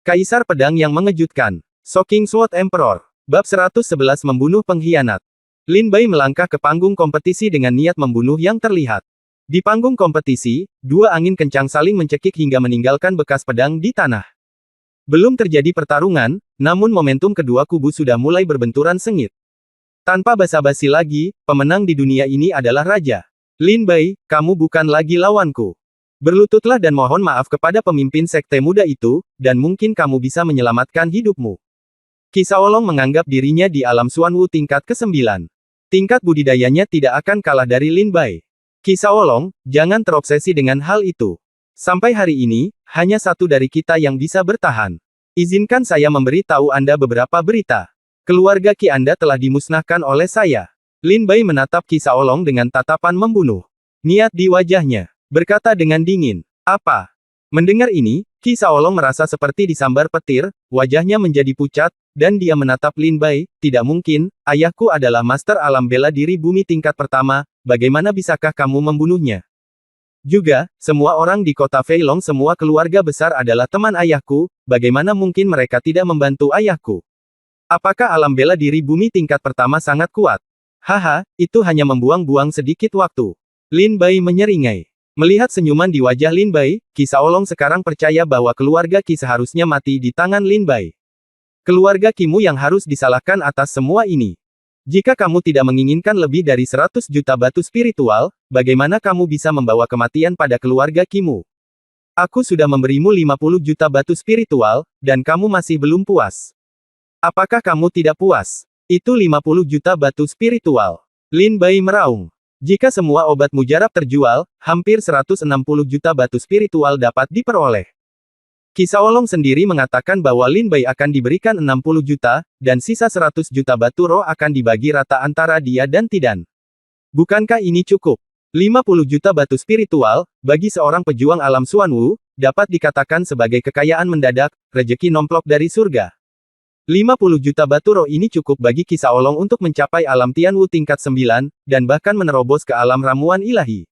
Kaisar Pedang yang Mengejutkan. Shocking Sword Emperor. Bab 111 Membunuh Pengkhianat. Lin Bai melangkah ke panggung kompetisi dengan niat membunuh yang terlihat. Di panggung kompetisi, dua angin kencang saling mencekik hingga meninggalkan bekas pedang di tanah. Belum terjadi pertarungan, namun momentum kedua kubu sudah mulai berbenturan sengit. Tanpa basa-basi lagi, pemenang di dunia ini adalah Raja. Lin Bai, kamu bukan lagi lawanku. Berlututlah dan mohon maaf kepada pemimpin sekte muda itu, dan mungkin kamu bisa menyelamatkan hidupmu. Qi Shaolong menganggap dirinya di alam Xuanwu tingkat ke-9. Tingkat budidayanya tidak akan kalah dari Lin Bai. Qi Shaolong, jangan terobsesi dengan hal itu. Sampai hari ini, hanya satu dari kita yang bisa bertahan. Izinkan saya memberi tahu Anda beberapa berita. Keluarga Qi Anda telah dimusnahkan oleh saya. Lin Bai menatap Qi Shaolong dengan tatapan membunuh. Niat di wajahnya. Berkata dengan dingin. Apa? Mendengar ini, Qi Shaolong merasa seperti disambar petir, wajahnya menjadi pucat, dan dia menatap Lin Bai. Tidak mungkin, ayahku adalah master alam bela diri bumi tingkat pertama, bagaimana bisakah kamu membunuhnya? Juga, semua orang di kota Feilong semua keluarga besar adalah teman ayahku, bagaimana mungkin mereka tidak membantu ayahku? Apakah alam bela diri bumi tingkat pertama sangat kuat? Haha, itu hanya membuang-buang sedikit waktu. Lin Bai menyeringai. Melihat senyuman di wajah Lin Bai, Qi Shaolong sekarang percaya bahwa keluarga Qi seharusnya mati di tangan Lin Bai. Keluarga Qimu yang harus disalahkan atas semua ini. Jika kamu tidak menginginkan lebih dari 100 juta batu spiritual, bagaimana kamu bisa membawa kematian pada keluarga Qimu? Aku sudah memberimu 50 juta batu spiritual, dan kamu masih belum puas. Apakah kamu tidak puas? Itu 50 juta batu spiritual. Lin Bai meraung. Jika semua obat mujarab terjual, hampir 160 juta batu spiritual dapat diperoleh. Qi Shaolong sendiri mengatakan bahwa Lin Bai akan diberikan 60 juta, dan sisa 100 juta batu roh akan dibagi rata antara dia dan Tidan. Bukankah ini cukup? 50 juta batu spiritual, bagi seorang pejuang alam Xuanwu, dapat dikatakan sebagai kekayaan mendadak, rejeki nomplok dari surga. 50 juta batu roh ini cukup bagi Qi Shaolong untuk mencapai alam Tianwu tingkat 9, dan bahkan menerobos ke alam ramuan ilahi.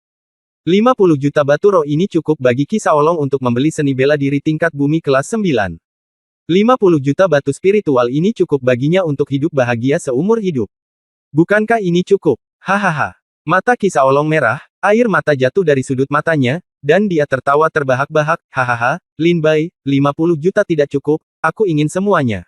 50 juta batu roh ini cukup bagi Qi Shaolong untuk membeli seni bela diri tingkat bumi kelas 9. 50 juta batu spiritual ini cukup baginya untuk hidup bahagia seumur hidup. Bukankah ini cukup? Hahaha. Mata Qi Shaolong merah, air mata jatuh dari sudut matanya, dan dia tertawa terbahak-bahak. Hahaha, Lin Bai, 50 juta tidak cukup, aku ingin semuanya.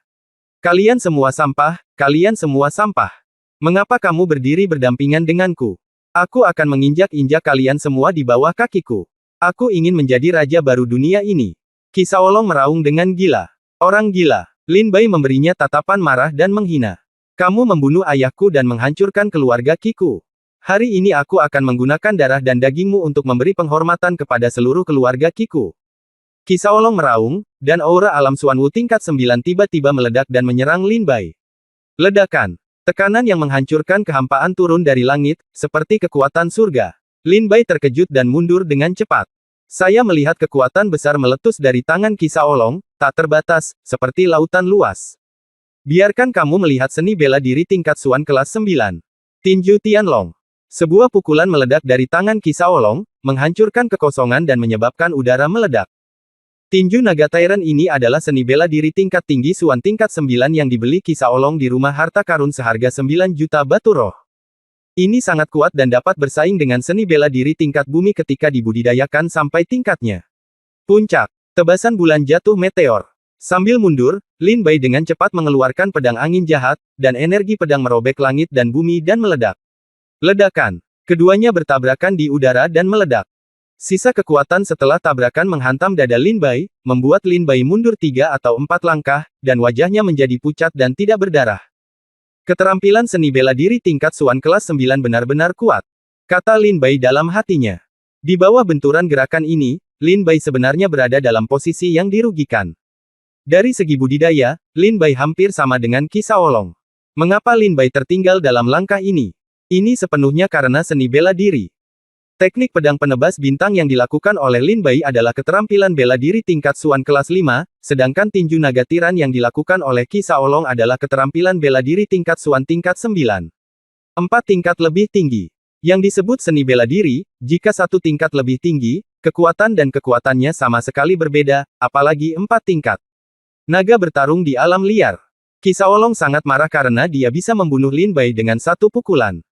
Kalian semua sampah, kalian semua sampah. Mengapa kamu berdiri berdampingan denganku? Aku akan menginjak-injak kalian semua di bawah kakiku. Aku ingin menjadi raja baru dunia ini. Qi Shaolong meraung dengan gila. Orang gila. Lin Bai memberinya tatapan marah dan menghina. Kamu membunuh ayahku dan menghancurkan keluarga Qiku. Hari ini aku akan menggunakan darah dan dagingmu untuk memberi penghormatan kepada seluruh keluarga Qiku. Qi Shaolong meraung, dan aura alam Xuanwu tingkat 9 tiba-tiba meledak dan menyerang Lin Bai. Ledakan. Tekanan yang menghancurkan kehampaan turun dari langit, seperti kekuatan surga. Lin Bai terkejut dan mundur dengan cepat. Saya melihat kekuatan besar meletus dari tangan Qi Shaolong, tak terbatas, seperti lautan luas. Biarkan kamu melihat seni bela diri tingkat Xuan kelas 9. Tinju Tianlong. Sebuah pukulan meledak dari tangan Qi Shaolong, menghancurkan kekosongan dan menyebabkan udara meledak. Tinju naga Tyrant ini adalah seni bela diri tingkat tinggi Xuan tingkat 9 yang dibeli Qi Shaolong di rumah harta karun seharga 9 juta batu roh. Ini sangat kuat dan dapat bersaing dengan seni bela diri tingkat bumi ketika dibudidayakan sampai tingkatnya. Puncak. Tebasan bulan jatuh meteor. Sambil mundur, Lin Bai dengan cepat mengeluarkan pedang angin jahat, dan energi pedang merobek langit dan bumi dan meledak. Ledakan. Keduanya bertabrakan di udara dan meledak. Sisa kekuatan setelah tabrakan menghantam dada Lin Bai, membuat Lin Bai mundur 3 atau 4 langkah, dan wajahnya menjadi pucat dan tidak berdarah. Keterampilan seni bela diri tingkat Xuan kelas 9 benar-benar kuat, kata Lin Bai dalam hatinya. Di bawah benturan gerakan ini, Lin Bai sebenarnya berada dalam posisi yang dirugikan. Dari segi budidaya, Lin Bai hampir sama dengan Qi Shaolong. Mengapa Lin Bai tertinggal dalam langkah ini? Ini sepenuhnya karena seni bela diri. Teknik pedang penebas bintang yang dilakukan oleh Lin Bai adalah keterampilan bela diri tingkat Xuan kelas 5, sedangkan tinju naga tiran yang dilakukan oleh Qi Shaolong adalah keterampilan bela diri tingkat Xuan tingkat 9. 4 tingkat lebih tinggi. Yang disebut seni bela diri, jika 1 tingkat lebih tinggi, kekuatan dan kekuatannya sama sekali berbeda, apalagi 4 tingkat. Naga bertarung di alam liar. Qi Shaolong sangat marah karena dia bisa membunuh Lin Bai dengan satu pukulan.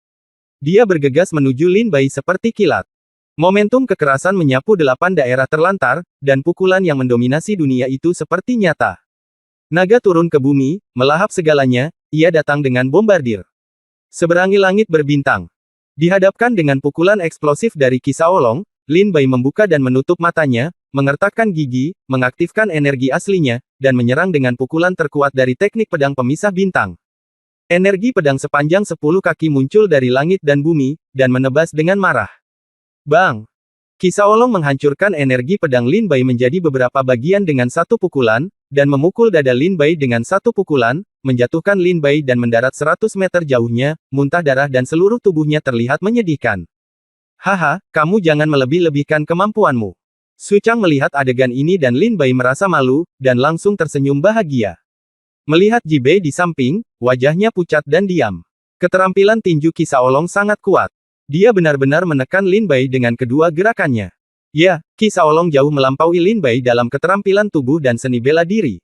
Dia bergegas menuju Lin Bai seperti kilat. Momentum kekerasan menyapu 8 daerah terlantar, dan pukulan yang mendominasi dunia itu seperti nyata. Naga turun ke bumi, melahap segalanya, ia datang dengan bombardir. Seberangi langit berbintang. Dihadapkan dengan pukulan eksplosif dari Qi Shaolong, Lin Bai membuka dan menutup matanya, mengertakkan gigi, mengaktifkan energi aslinya, dan menyerang dengan pukulan terkuat dari teknik pedang pemisah bintang. Energi pedang sepanjang 10 kaki muncul dari langit dan bumi, dan menebas dengan marah. Bang! Qi Shaolong menghancurkan energi pedang Lin Bai menjadi beberapa bagian dengan satu pukulan, dan memukul dada Lin Bai dengan satu pukulan, menjatuhkan Lin Bai dan mendarat 100 meter jauhnya, muntah darah dan seluruh tubuhnya terlihat menyedihkan. Haha, kamu jangan melebih-lebihkan kemampuanmu. Su Chang melihat adegan ini dan Lin Bai merasa malu, dan langsung tersenyum bahagia. Melihat Ji Bei di samping, wajahnya pucat dan diam. Keterampilan tinju Qi Shaolong sangat kuat. Dia benar-benar menekan Lin Bai dengan kedua gerakannya. Ya, Qi Shaolong jauh melampaui Lin Bai dalam keterampilan tubuh dan seni bela diri.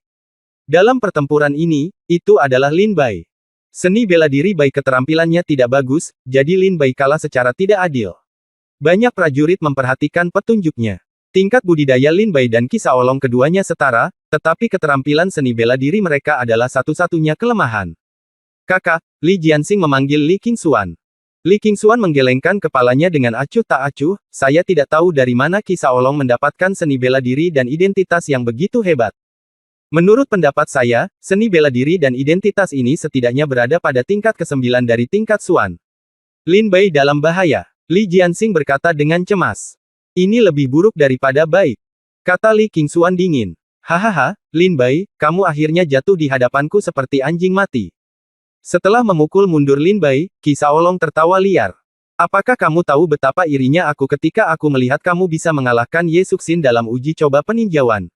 Dalam pertempuran ini, itu adalah Lin Bai. Seni bela diri Bai keterampilannya tidak bagus, jadi Lin Bai kalah secara tidak adil. Banyak prajurit memperhatikan petunjuknya. Tingkat budidaya Lin Bai dan Qi Shaolong keduanya setara, tetapi keterampilan seni bela diri mereka adalah satu-satunya kelemahan. Kakak, Li Jianxing memanggil Li Qingxuan. Li Qingxuan menggelengkan kepalanya dengan acuh tak acuh, saya tidak tahu dari mana Qi Shaolong mendapatkan seni bela diri dan identitas yang begitu hebat. Menurut pendapat saya, seni bela diri dan identitas ini setidaknya berada pada tingkat ke-9 dari tingkat Xuan. Lin Bai dalam bahaya. Li Jianxing berkata dengan cemas. Ini lebih buruk daripada baik. Kata Li Qingxuan dingin. Hahaha, Lin Bai, kamu akhirnya jatuh di hadapanku seperti anjing mati. Setelah memukul mundur Lin Bai, Qi Shaolong tertawa liar. Apakah kamu tahu betapa irinya aku ketika aku melihat kamu bisa mengalahkan Ye Suxin dalam uji coba peninjauan?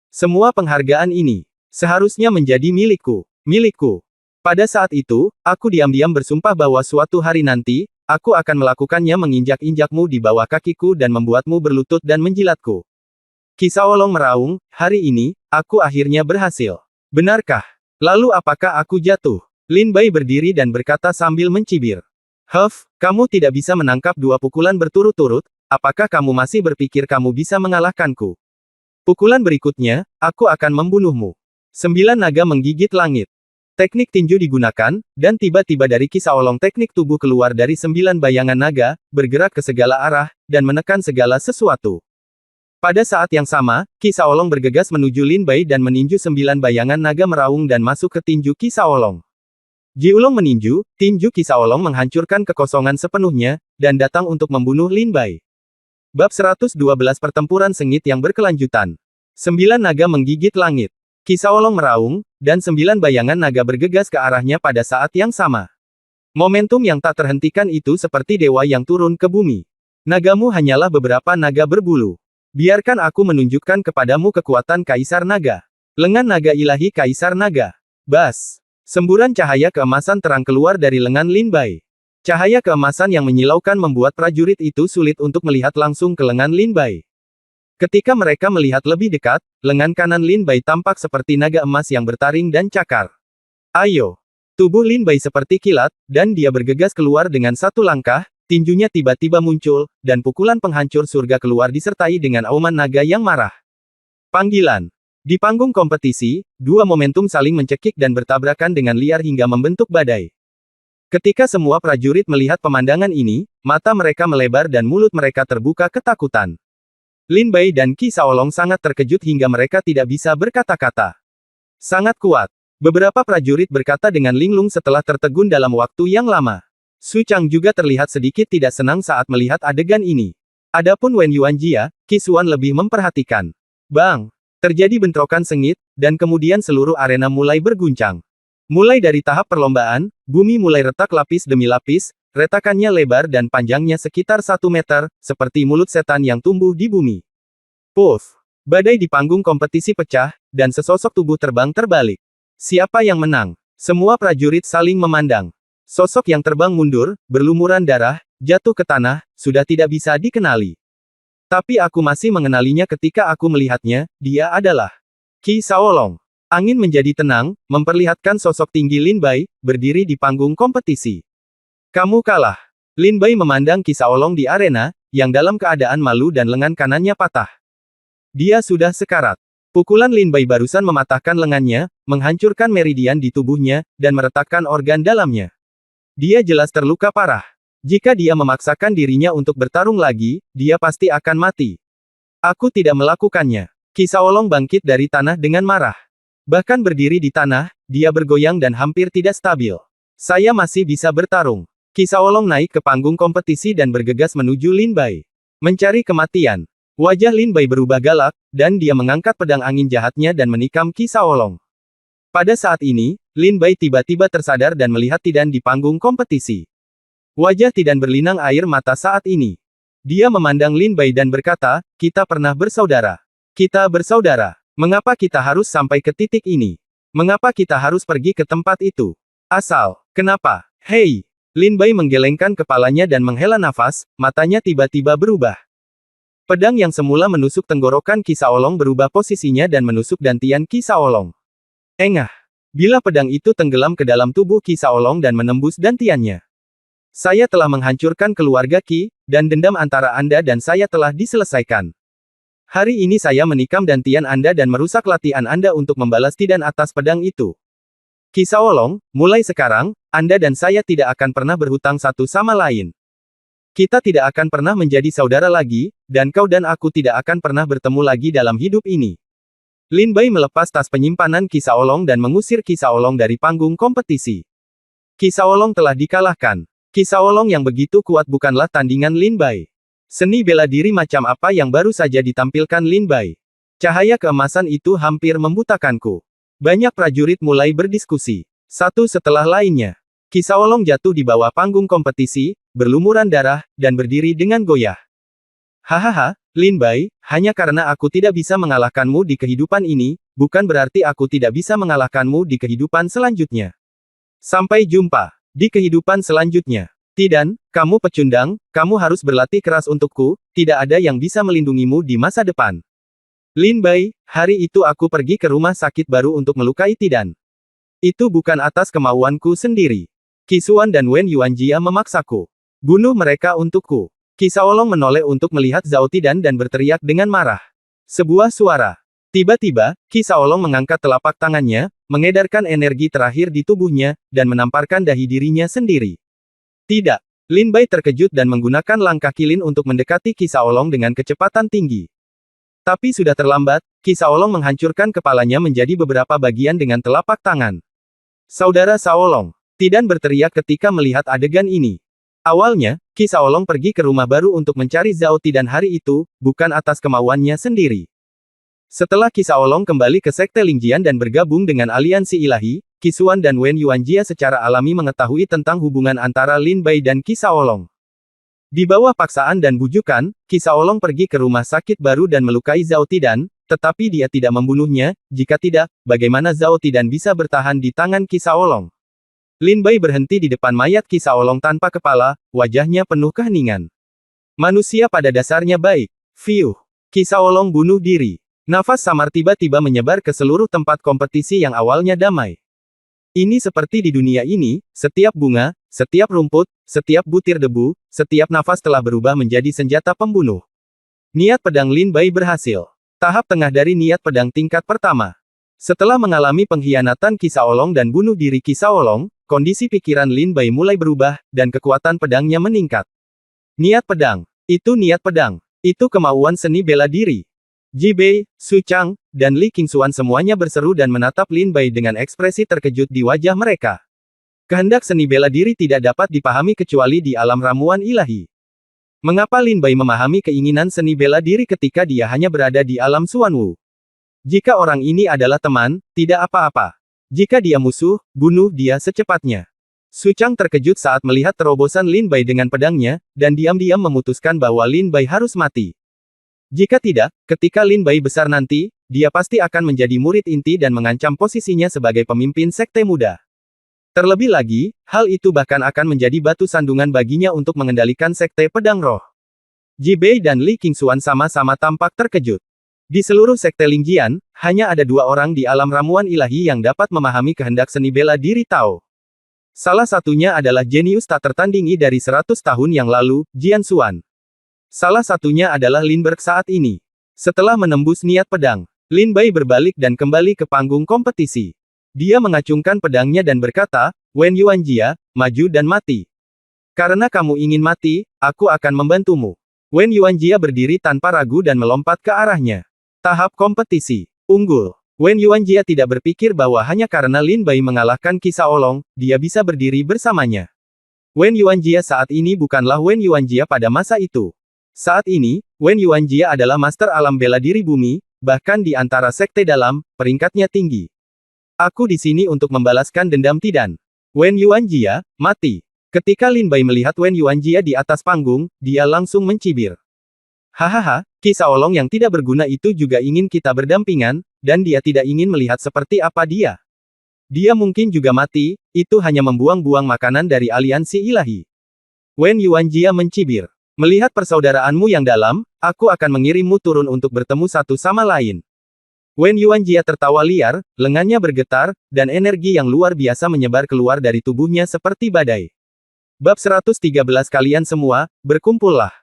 Semua penghargaan ini seharusnya menjadi milikku. Milikku. Pada saat itu, aku diam-diam bersumpah bahwa suatu hari nanti, aku akan melakukannya menginjak-injakmu di bawah kakiku dan membuatmu berlutut dan menjilatku. Qi Shaolong meraung, hari ini, aku akhirnya berhasil. Benarkah? Lalu apakah aku jatuh? Lin Bai berdiri dan berkata sambil mencibir. Huff, kamu tidak bisa menangkap 2 pukulan berturut-turut, apakah kamu masih berpikir kamu bisa mengalahkanku? Pukulan berikutnya, aku akan membunuhmu. 9 naga menggigit langit. Teknik tinju digunakan, dan tiba-tiba dari Qi Shaolong teknik tubuh keluar dari 9 bayangan naga, bergerak ke segala arah, dan menekan segala sesuatu. Pada saat yang sama, Qi Shaolong bergegas menuju Lin Bai dan meninju 9 bayangan naga meraung dan masuk ke tinju Qi Shaolong. Ji Ulong meninju, tinju Qi Shaolong menghancurkan kekosongan sepenuhnya, dan datang untuk membunuh Lin Bai. Bab 112 Pertempuran Sengit yang Berkelanjutan. 9 naga menggigit langit. Qi Shaolong meraung, dan 9 bayangan naga bergegas ke arahnya pada saat yang sama. Momentum yang tak terhentikan itu seperti dewa yang turun ke bumi. Nagamu hanyalah beberapa naga berbulu. Biarkan aku menunjukkan kepadamu kekuatan Kaisar Naga. Lengan naga ilahi Kaisar Naga. Bas! Semburan cahaya keemasan terang keluar dari lengan Lin Bai. Cahaya keemasan yang menyilaukan membuat prajurit itu sulit untuk melihat langsung ke lengan Lin Bai. Ketika mereka melihat lebih dekat, lengan kanan Lin Bai tampak seperti naga emas yang bertaring dan cakar. Ayo! Tubuh Lin Bai seperti kilat, dan dia bergegas keluar dengan satu langkah, tinjunya tiba-tiba muncul, dan pukulan penghancur surga keluar disertai dengan auman naga yang marah. Panggilan. Di panggung kompetisi, 2 momentum saling mencekik dan bertabrakan dengan liar hingga membentuk badai. Ketika semua prajurit melihat pemandangan ini, mata mereka melebar dan mulut mereka terbuka ketakutan. Lin Bai dan Qi Shaolong sangat terkejut hingga mereka tidak bisa berkata-kata. Sangat kuat. Beberapa prajurit berkata dengan linglung setelah tertegun dalam waktu yang lama. Su Chang juga terlihat sedikit tidak senang saat melihat adegan ini. Adapun Wen Yuanjia, Qi Xuan lebih memperhatikan. Bang! Terjadi bentrokan sengit, dan kemudian seluruh arena mulai berguncang. Mulai dari tahap perlombaan, bumi mulai retak lapis demi lapis, retakannya lebar dan panjangnya sekitar 1 meter, seperti mulut setan yang tumbuh di bumi. Puff! Badai di panggung kompetisi pecah, dan sesosok tubuh terbang terbalik. Siapa yang menang? Semua prajurit saling memandang. Sosok yang terbang mundur, berlumuran darah, jatuh ke tanah, sudah tidak bisa dikenali. Tapi aku masih mengenalinya ketika aku melihatnya, dia adalah Qi Shaolong. Angin menjadi tenang, memperlihatkan sosok tinggi Lin Bai, berdiri di panggung kompetisi. Kamu kalah. Lin Bai memandang Qi Shaolong di arena, yang dalam keadaan malu dan lengan kanannya patah. Dia sudah sekarat. Pukulan Lin Bai barusan mematahkan lengannya, menghancurkan meridian di tubuhnya, dan meretakkan organ dalamnya. Dia jelas terluka parah. Jika dia memaksakan dirinya untuk bertarung lagi, dia pasti akan mati. Aku tidak melakukannya. Qi Shaolong bangkit dari tanah dengan marah. Bahkan berdiri di tanah, dia bergoyang dan hampir tidak stabil. Saya masih bisa bertarung. Qi Shaolong naik ke panggung kompetisi dan bergegas menuju Lin Bai. Mencari kematian. Wajah Lin Bai berubah galak, dan dia mengangkat pedang angin jahatnya dan menikam Qi Shaolong. Pada saat ini, Lin Bai tiba-tiba tersadar dan melihat Tidan di panggung kompetisi. Wajah Tidan berlinang air mata saat ini. Dia memandang Lin Bai dan berkata, kita pernah bersaudara. Kita bersaudara. Mengapa kita harus sampai ke titik ini? Mengapa kita harus pergi ke tempat itu? Kenapa? Hei! Lin Bai menggelengkan kepalanya dan menghela nafas, matanya tiba-tiba berubah. Pedang yang semula menusuk tenggorokan Qi Shaolong berubah posisinya dan menusuk dantian Qi Shaolong. Engah! Bila pedang itu tenggelam ke dalam tubuh Qi Shaolong dan menembus dantiannya. Saya telah menghancurkan keluarga Qi, dan dendam antara Anda dan saya telah diselesaikan. Hari ini saya menikam dantian Anda dan merusak latihan Anda untuk membalas Tidan atas pedang itu. Qi Shaolong, mulai sekarang, Anda dan saya tidak akan pernah berhutang satu sama lain. Kita tidak akan pernah menjadi saudara lagi, dan kau dan aku tidak akan pernah bertemu lagi dalam hidup ini. Lin Bai melepas tas penyimpanan Qi Shaolong dan mengusir Qi Shaolong dari panggung kompetisi. Qi Shaolong telah dikalahkan. Qi Shaolong yang begitu kuat bukanlah tandingan Lin Bai. Seni bela diri macam apa yang baru saja ditampilkan Lin Bai? Cahaya keemasan itu hampir membutakanku. Banyak prajurit mulai berdiskusi. Satu setelah lainnya. Qi Shaolong jatuh di bawah panggung kompetisi, berlumuran darah, dan berdiri dengan goyah. Hahaha, Lin Bai, hanya karena aku tidak bisa mengalahkanmu di kehidupan ini, bukan berarti aku tidak bisa mengalahkanmu di kehidupan selanjutnya. Sampai jumpa di kehidupan selanjutnya. Tidan, kamu pecundang, kamu harus berlatih keras untukku, tidak ada yang bisa melindungimu di masa depan. Lin Bai, hari itu aku pergi ke rumah sakit baru untuk melukai Tidan. Itu bukan atas kemauanku sendiri. Qi Xuan dan Wen Yuanjia memaksaku. Bunuh mereka untukku. Qi Shaolong menoleh untuk melihat Zhao Tidan dan berteriak dengan marah. Sebuah suara. Tiba-tiba, Qi Shaolong mengangkat telapak tangannya, mengedarkan energi terakhir di tubuhnya, dan menamparkan dahi dirinya sendiri. Tidak. Lin Bai terkejut dan menggunakan langkah kilin untuk mendekati Qi Shaolong dengan kecepatan tinggi. Tapi sudah terlambat, Qi Shaolong menghancurkan kepalanya menjadi beberapa bagian dengan telapak tangan. Saudara Shaolong. Tidan berteriak ketika melihat adegan ini. Awalnya, Qi Shaolong pergi ke rumah baru untuk mencari Zhao Tidan hari itu, bukan atas kemauannya sendiri. Setelah Qi Shaolong kembali ke Sekte Lingjian dan bergabung dengan Aliansi Ilahi, Qi Xuan dan Wen Yuanjia secara alami mengetahui tentang hubungan antara Lin Bai dan Qi Shaolong. Di bawah paksaan dan bujukan, Qi Shaolong pergi ke rumah sakit baru dan melukai Zhao Tidan, tetapi dia tidak membunuhnya, jika tidak, bagaimana Zhao Tidan bisa bertahan di tangan Qi Shaolong? Lin Bai berhenti di depan mayat Qi Shaolong tanpa kepala, wajahnya penuh keheningan. Manusia pada dasarnya baik. Fiuh. Qi Shaolong bunuh diri. Nafas samar tiba-tiba menyebar ke seluruh tempat kompetisi yang awalnya damai. Ini seperti di dunia ini, setiap bunga, setiap rumput, setiap butir debu, setiap nafas telah berubah menjadi senjata pembunuh. Niat pedang Lin Bai berhasil. Tahap tengah dari niat pedang tingkat pertama. Setelah mengalami pengkhianatan Qi Shaolong dan bunuh diri Qi Shaolong, kondisi pikiran Lin Bai mulai berubah, dan kekuatan pedangnya meningkat. Niat pedang. Itu niat pedang. Itu kemauan seni bela diri. Ji Bei, Su Chang, dan Li Qingxuan semuanya berseru dan menatap Lin Bai dengan ekspresi terkejut di wajah mereka. Kehendak seni bela diri tidak dapat dipahami kecuali di alam ramuan ilahi. Mengapa Lin Bai memahami keinginan seni bela diri ketika dia hanya berada di alam Xuanwu? Jika orang ini adalah teman, tidak apa-apa. Jika dia musuh, bunuh dia secepatnya. Su Chang terkejut saat melihat terobosan Lin Bai dengan pedangnya, dan diam-diam memutuskan bahwa Lin Bai harus mati. Jika tidak, ketika Lin Bai besar nanti, dia pasti akan menjadi murid inti dan mengancam posisinya sebagai pemimpin sekte muda. Terlebih lagi, hal itu bahkan akan menjadi batu sandungan baginya untuk mengendalikan sekte pedang roh. Ji Bei dan Li Qingxuan sama-sama tampak terkejut. Di seluruh sekte Lingjian, hanya ada dua orang di alam ramuan ilahi yang dapat memahami kehendak seni bela diri Tao. Salah satunya adalah jenius tak tertandingi dari 100 tahun yang lalu, Jian Xuan. Salah satunya adalah Lin Berke saat ini. Setelah menembus niat pedang, Lin Bai berbalik dan kembali ke panggung kompetisi. Dia mengacungkan pedangnya dan berkata, Wen Yuanjia, maju dan mati. Karena kamu ingin mati, aku akan membantumu. Wen Yuanjia berdiri tanpa ragu dan melompat ke arahnya. Tahap kompetisi. Unggul. Wen Yuanjia tidak berpikir bahwa hanya karena Lin Bai mengalahkan Qi Shaolong, dia bisa berdiri bersamanya. Wen Yuanjia saat ini bukanlah Wen Yuanjia pada masa itu. Saat ini, Wen Yuanjia adalah master alam bela diri bumi, bahkan di antara sekte dalam, peringkatnya tinggi. Aku di sini untuk membalaskan dendam Tidan. Wen Yuanjia, mati. Ketika Lin Bai melihat Wen Yuanjia di atas panggung, dia langsung mencibir. Hahaha, Qi Shaolong yang tidak berguna itu juga ingin kita berdampingan, dan dia tidak ingin melihat seperti apa dia. Dia mungkin juga mati, itu hanya membuang-buang makanan dari aliansi ilahi. Wen Yuanjia mencibir. Melihat persaudaraanmu yang dalam, aku akan mengirimmu turun untuk bertemu satu sama lain. Wen Yuanjia tertawa liar, lengannya bergetar, dan energi yang luar biasa menyebar keluar dari tubuhnya seperti badai. Bab 113 kalian semua, berkumpullah.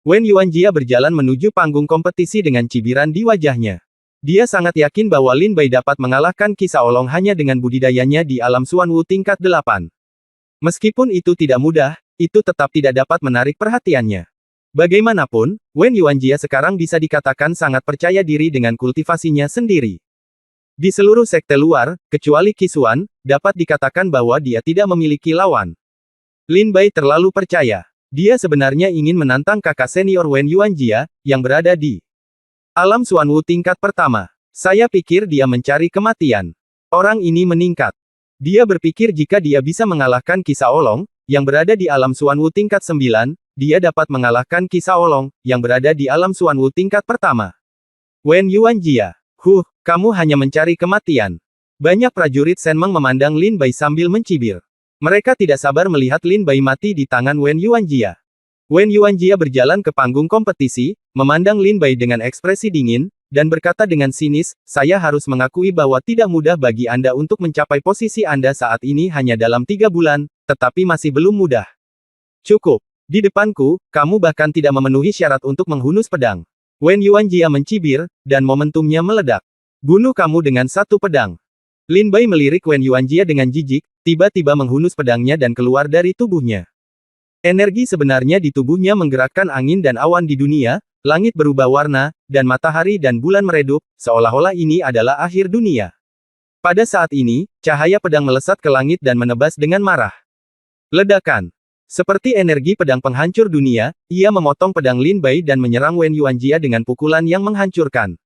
Wen Yuanjia berjalan menuju panggung kompetisi dengan cibiran di wajahnya. Dia sangat yakin bahwa Lin Bai dapat mengalahkan Qi Shaolong hanya dengan budidayanya di alam Xuanwu tingkat 8. Meskipun itu tidak mudah, itu tetap tidak dapat menarik perhatiannya. Bagaimanapun, Wen Yuanjia sekarang bisa dikatakan sangat percaya diri dengan kultivasinya sendiri. Di seluruh sekte luar, kecuali Qi Xuan, dapat dikatakan bahwa dia tidak memiliki lawan. Lin Bai terlalu percaya. Dia sebenarnya ingin menantang kakak senior Wen Yuanjia, yang berada di alam Xuanwu tingkat pertama. Saya pikir dia mencari kematian. Orang ini meningkat. Dia berpikir jika dia bisa mengalahkan Qi Shaolong, yang berada di alam Xuanwu tingkat 9, dia dapat mengalahkan Qi Shaolong, yang berada di alam Xuanwu tingkat pertama. Wen Yuanjia, kamu hanya mencari kematian. Banyak prajurit Senmeng memandang Lin Bai sambil mencibir. Mereka tidak sabar melihat Lin Bai mati di tangan Wen Yuanjia. Wen Yuanjia berjalan ke panggung kompetisi, memandang Lin Bai dengan ekspresi dingin, dan berkata dengan sinis, saya harus mengakui bahwa tidak mudah bagi Anda untuk mencapai posisi Anda saat ini hanya dalam 3 bulan, tetapi masih belum mudah. Cukup. Di depanku, kamu bahkan tidak memenuhi syarat untuk menghunus pedang. Wen Yuanjia mencibir, dan momentumnya meledak. Bunuh kamu dengan satu pedang. Lin Bai melirik Wen Yuanjia dengan jijik, tiba-tiba menghunus pedangnya dan keluar dari tubuhnya. Energi sebenarnya di tubuhnya menggerakkan angin dan awan di dunia, langit berubah warna, dan matahari dan bulan meredup, seolah-olah ini adalah akhir dunia. Pada saat ini, cahaya pedang melesat ke langit dan menebas dengan marah. Ledakan. Seperti energi pedang penghancur dunia, ia memotong pedang Lin Bai dan menyerang Wen Yuanjia dengan pukulan yang menghancurkan.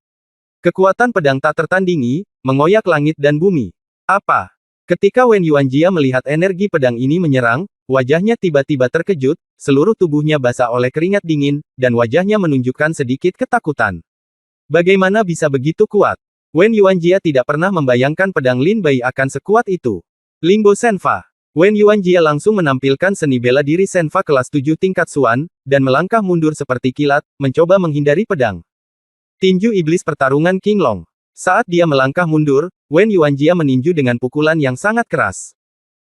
Kekuatan pedang tak tertandingi, mengoyak langit dan bumi. Apa? Ketika Wen Yuanjia melihat energi pedang ini menyerang, wajahnya tiba-tiba terkejut, seluruh tubuhnya basah oleh keringat dingin, dan wajahnya menunjukkan sedikit ketakutan. Bagaimana bisa begitu kuat? Wen Yuanjia tidak pernah membayangkan pedang Lin Bai akan sekuat itu. Lingbo Senfa. Wen Yuanjia langsung menampilkan seni bela diri Senfa kelas 7 tingkat Xuan, dan melangkah mundur seperti kilat, mencoba menghindari pedang. Tinju Iblis Pertarungan King Long. Saat dia melangkah mundur, Wen Yuanjia meninju dengan pukulan yang sangat keras.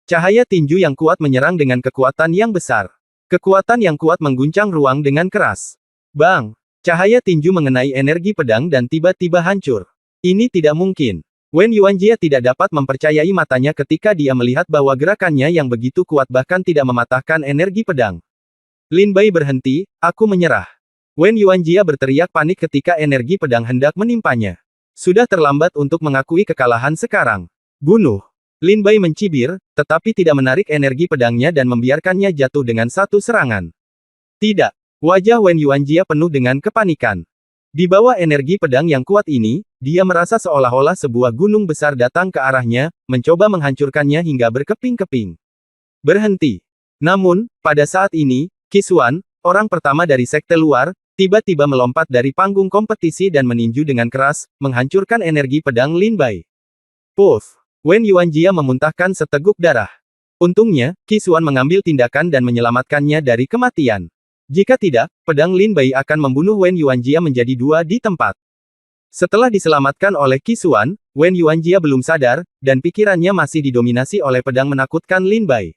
Cahaya tinju yang kuat menyerang dengan kekuatan yang besar. Kekuatan yang kuat mengguncang ruang dengan keras. Bang! Cahaya tinju mengenai energi pedang dan tiba-tiba hancur. Ini tidak mungkin. Wen Yuanjia tidak dapat mempercayai matanya ketika dia melihat bahwa gerakannya yang begitu kuat bahkan tidak mematahkan energi pedang. Lin Bai berhenti, aku menyerah. Wen Yuanjia berteriak panik ketika energi pedang hendak menimpanya. Sudah terlambat untuk mengakui kekalahan sekarang. Bunuh. Lin Bai mencibir, tetapi tidak menarik energi pedangnya dan membiarkannya jatuh dengan satu serangan. Tidak. Wajah Wen Yuanjia penuh dengan kepanikan. Di bawah energi pedang yang kuat ini, dia merasa seolah-olah sebuah gunung besar datang ke arahnya, mencoba menghancurkannya hingga berkeping-keping. Berhenti. Namun, pada saat ini, Qi Xuan, orang pertama dari sekte luar, tiba-tiba melompat dari panggung kompetisi dan meninju dengan keras, menghancurkan energi pedang Lin Bai. Puff! Wen Yuanjia memuntahkan seteguk darah. Untungnya, Qi Xuan mengambil tindakan dan menyelamatkannya dari kematian. Jika tidak, pedang Lin Bai akan membunuh Wen Yuanjia menjadi 2 di tempat. Setelah diselamatkan oleh Qi Xuan, Wen Yuanjia belum sadar, dan pikirannya masih didominasi oleh pedang menakutkan Lin Bai.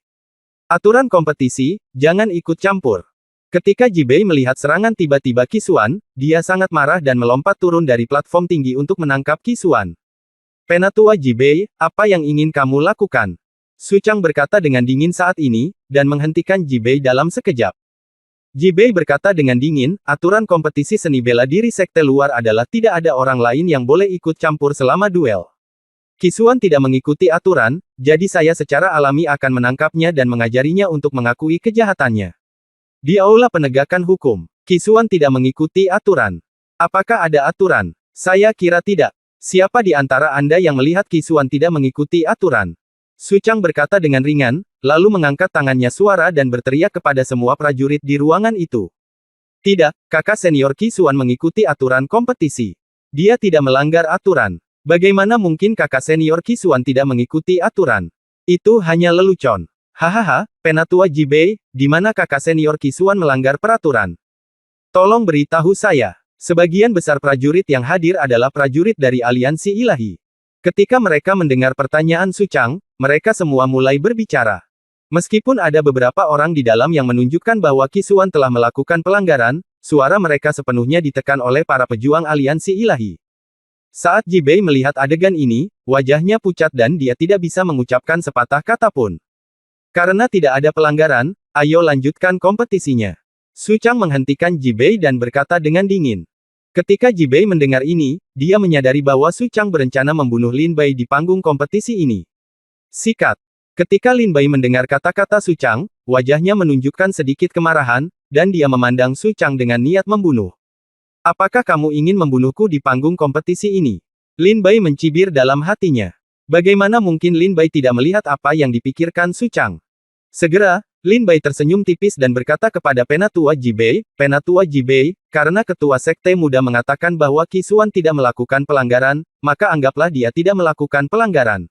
Aturan kompetisi, jangan ikut campur. Ketika Ji Bei melihat serangan tiba-tiba Qi Xuan, dia sangat marah dan melompat turun dari platform tinggi untuk menangkap Qi Xuan. Penatua Ji Bei, apa yang ingin kamu lakukan? Su Chang berkata dengan dingin saat ini, dan menghentikan Ji Bei dalam sekejap. Ji Bei berkata dengan dingin, aturan kompetisi seni bela diri sekte luar adalah tidak ada orang lain yang boleh ikut campur selama duel. Qi Xuan tidak mengikuti aturan, jadi saya secara alami akan menangkapnya dan mengajarinya untuk mengakui kejahatannya. Di aula penegakan hukum, Qi Xuan tidak mengikuti aturan. Apakah ada aturan? Saya kira tidak. Siapa di antara Anda yang melihat Qi Xuan tidak mengikuti aturan? Su Chang berkata dengan ringan, lalu mengangkat tangannya suara dan berteriak kepada semua prajurit di ruangan itu. Tidak, kakak senior Qi Xuan mengikuti aturan kompetisi. Dia tidak melanggar aturan. Bagaimana mungkin kakak senior Qi Xuan tidak mengikuti aturan? Itu hanya lelucon. Hahaha, Penatua Ji Bei, di mana kakak senior Qi Xuan melanggar peraturan? Tolong beritahu saya. Sebagian besar prajurit yang hadir adalah prajurit dari aliansi ilahi. Ketika mereka mendengar pertanyaan Su Chang, mereka semua mulai berbicara. Meskipun ada beberapa orang di dalam yang menunjukkan bahwa Qi Xuan telah melakukan pelanggaran, suara mereka sepenuhnya ditekan oleh para pejuang aliansi ilahi. Saat Ji Bei melihat adegan ini, wajahnya pucat dan dia tidak bisa mengucapkan sepatah kata pun. Karena tidak ada pelanggaran, ayo lanjutkan kompetisinya. Su Chang menghentikan Ji Bei dan berkata dengan dingin. Ketika Ji Bei mendengar ini, dia menyadari bahwa Su Chang berencana membunuh Lin Bai di panggung kompetisi ini. Sikat. Ketika Lin Bai mendengar kata-kata Su Chang, wajahnya menunjukkan sedikit kemarahan, dan dia memandang Su Chang dengan niat membunuh. Apakah kamu ingin membunuhku di panggung kompetisi ini? Lin Bai mencibir dalam hatinya. Bagaimana mungkin Lin Bai tidak melihat apa yang dipikirkan Su Chang? Segera, Lin Bai tersenyum tipis dan berkata kepada Penatua Ji Bei, karena ketua sekte muda mengatakan bahwa Qi Xuan tidak melakukan pelanggaran, maka anggaplah dia tidak melakukan pelanggaran.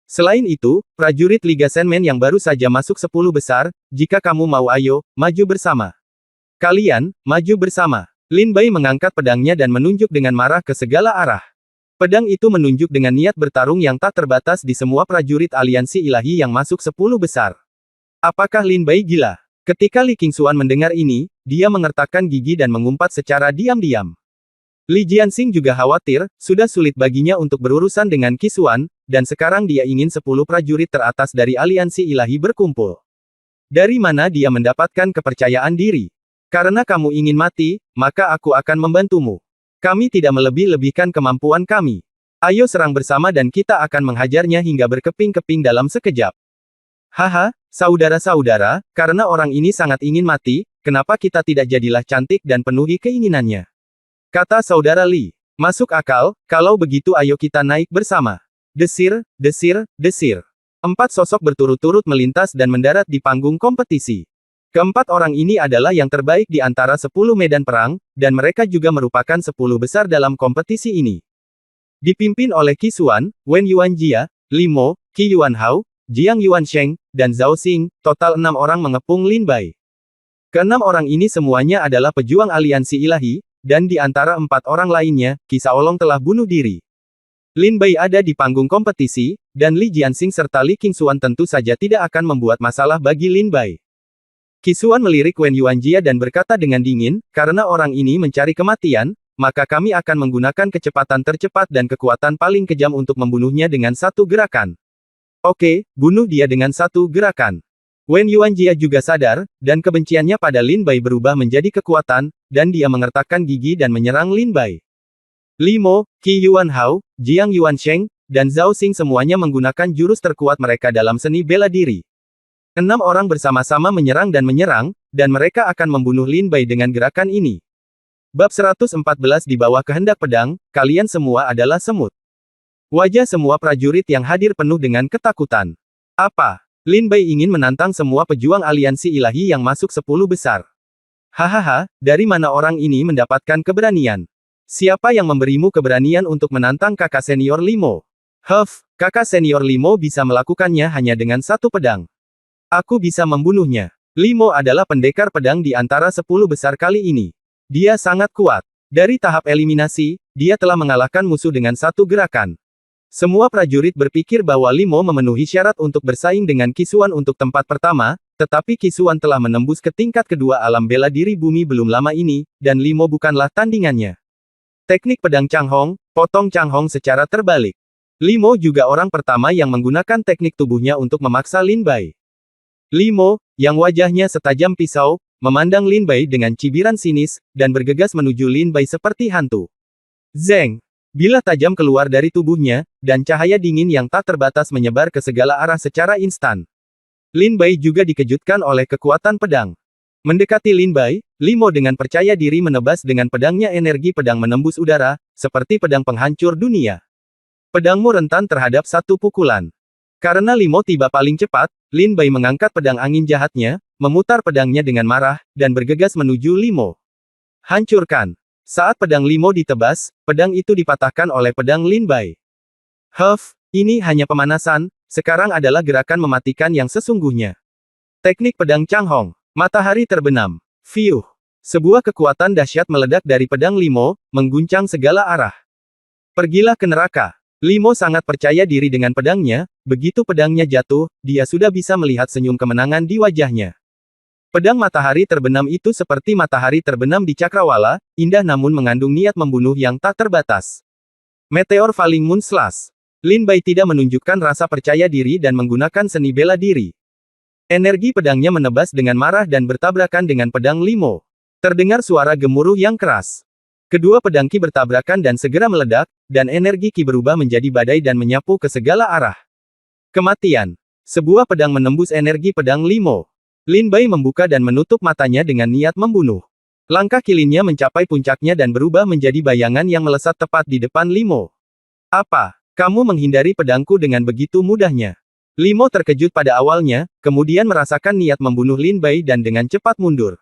Selain itu, prajurit Liga Senmen yang baru saja masuk 10 besar, jika kamu mau ayo, maju bersama. Kalian, maju bersama. Lin Bai mengangkat pedangnya dan menunjuk dengan marah ke segala arah. Pedang itu menunjuk dengan niat bertarung yang tak terbatas di semua prajurit aliansi ilahi yang masuk 10 besar. Apakah Lin Bai gila? Ketika Li Qingxuan mendengar ini, dia mengertakkan gigi dan mengumpat secara diam-diam. Li Jianxing juga khawatir, sudah sulit baginya untuk berurusan dengan Qi Xuan, dan sekarang dia ingin 10 prajurit teratas dari aliansi ilahi berkumpul. Dari mana dia mendapatkan kepercayaan diri? Karena kamu ingin mati, maka aku akan membantumu. Kami tidak melebih-lebihkan kemampuan kami. Ayo serang bersama dan kita akan menghajarnya hingga berkeping-keping dalam sekejap. Haha, saudara-saudara, karena orang ini sangat ingin mati, kenapa kita tidak jadilah cantik dan penuhi keinginannya? Kata saudara Li. Masuk akal, kalau begitu ayo kita naik bersama. Desir, desir, desir. 4 sosok berturut-turut melintas dan mendarat di panggung kompetisi. Keempat orang ini adalah yang terbaik di antara 10 medan perang, dan mereka juga merupakan 10 besar dalam kompetisi ini. Dipimpin oleh Qi Xuan, Wen Yuanjia, Li Mo, Qi Yuanhao, Jiang Yuansheng, dan Zhao Xing, total 6 orang mengepung Lin Bai. Keenam orang ini semuanya adalah pejuang aliansi ilahi, dan di antara 4 orang lainnya, Qi Shaolong telah bunuh diri. Lin Bai ada di panggung kompetisi, dan Li Jianxing serta Li Qingxuan tentu saja tidak akan membuat masalah bagi Lin Bai. Qi Xuan melirik Wen Yuanjia dan berkata dengan dingin, karena orang ini mencari kematian, maka kami akan menggunakan kecepatan tercepat dan kekuatan paling kejam untuk membunuhnya dengan satu gerakan. Oke, bunuh dia dengan satu gerakan. Wen Yuanjia juga sadar, dan kebenciannya pada Lin Bai berubah menjadi kekuatan, dan dia mengertakkan gigi dan menyerang Lin Bai. Li Mo, Qi Yuanhao, Jiang Yuansheng, dan Zhao Xing semuanya menggunakan jurus terkuat mereka dalam seni bela diri. 6 orang bersama-sama menyerang, dan mereka akan membunuh Lin Bai dengan gerakan ini. Bab 114 di bawah kehendak pedang, kalian semua adalah semut. Wajah semua prajurit yang hadir penuh dengan ketakutan. Apa? Lin Bai ingin menantang semua pejuang aliansi ilahi yang masuk 10 besar. Hahaha, dari mana orang ini mendapatkan keberanian? Siapa yang memberimu keberanian untuk menantang kakak senior Li Mo? Kakak senior Li Mo bisa melakukannya hanya dengan satu pedang. Aku bisa membunuhnya. Li Mo adalah pendekar pedang di antara 10 besar kali ini. Dia sangat kuat. Dari tahap eliminasi, dia telah mengalahkan musuh dengan satu gerakan. Semua prajurit berpikir bahwa Limo memenuhi syarat untuk bersaing dengan Qisuan untuk tempat pertama, tetapi Qisuan telah menembus ke tingkat kedua alam bela diri bumi belum lama ini, dan Limo bukanlah tandingannya. Teknik pedang Changhong, potong Changhong secara terbalik. Limo juga orang pertama yang menggunakan teknik tubuhnya untuk memaksa Lin Bai. Limo, yang wajahnya setajam pisau, memandang Lin Bai dengan cibiran sinis, dan bergegas menuju Lin Bai seperti hantu. Zeng! Bilah tajam keluar dari tubuhnya, dan cahaya dingin yang tak terbatas menyebar ke segala arah secara instan. Lin Bai juga dikejutkan oleh kekuatan pedang. Mendekati Lin Bai, Limo dengan percaya diri menebas dengan pedangnya energi pedang menembus udara, seperti pedang penghancur dunia. Pedangmu rentan terhadap satu pukulan. Karena Limo tiba paling cepat, Lin Bai mengangkat pedang angin jahatnya, memutar pedangnya dengan marah, dan bergegas menuju Limo. Hancurkan. Saat pedang Limo ditebas, pedang itu dipatahkan oleh pedang Lin Bai. Ini hanya pemanasan, sekarang adalah gerakan mematikan yang sesungguhnya. Teknik pedang Changhong. Matahari terbenam. Fiuh. Sebuah kekuatan dahsyat meledak dari pedang Limo, mengguncang segala arah. Pergilah ke neraka. Limo sangat percaya diri dengan pedangnya, begitu pedangnya jatuh, dia sudah bisa melihat senyum kemenangan di wajahnya. Pedang matahari terbenam itu seperti matahari terbenam di cakrawala, indah namun mengandung niat membunuh yang tak terbatas. Meteor Falling Moon Slash. Lin Bai tidak menunjukkan rasa percaya diri dan menggunakan seni bela diri. Energi pedangnya menebas dengan marah dan bertabrakan dengan pedang Limo. Terdengar suara gemuruh yang keras. Kedua pedang Qi bertabrakan dan segera meledak, dan energi Qi berubah menjadi badai dan menyapu ke segala arah. Kematian. Sebuah pedang menembus energi pedang Limo. Lin Bai membuka dan menutup matanya dengan niat membunuh. Langkah kilinnya mencapai puncaknya dan berubah menjadi bayangan yang melesat tepat di depan Limo. Apa? Kamu menghindari pedangku dengan begitu mudahnya. Limo terkejut pada awalnya, kemudian merasakan niat membunuh Lin Bai dan dengan cepat mundur.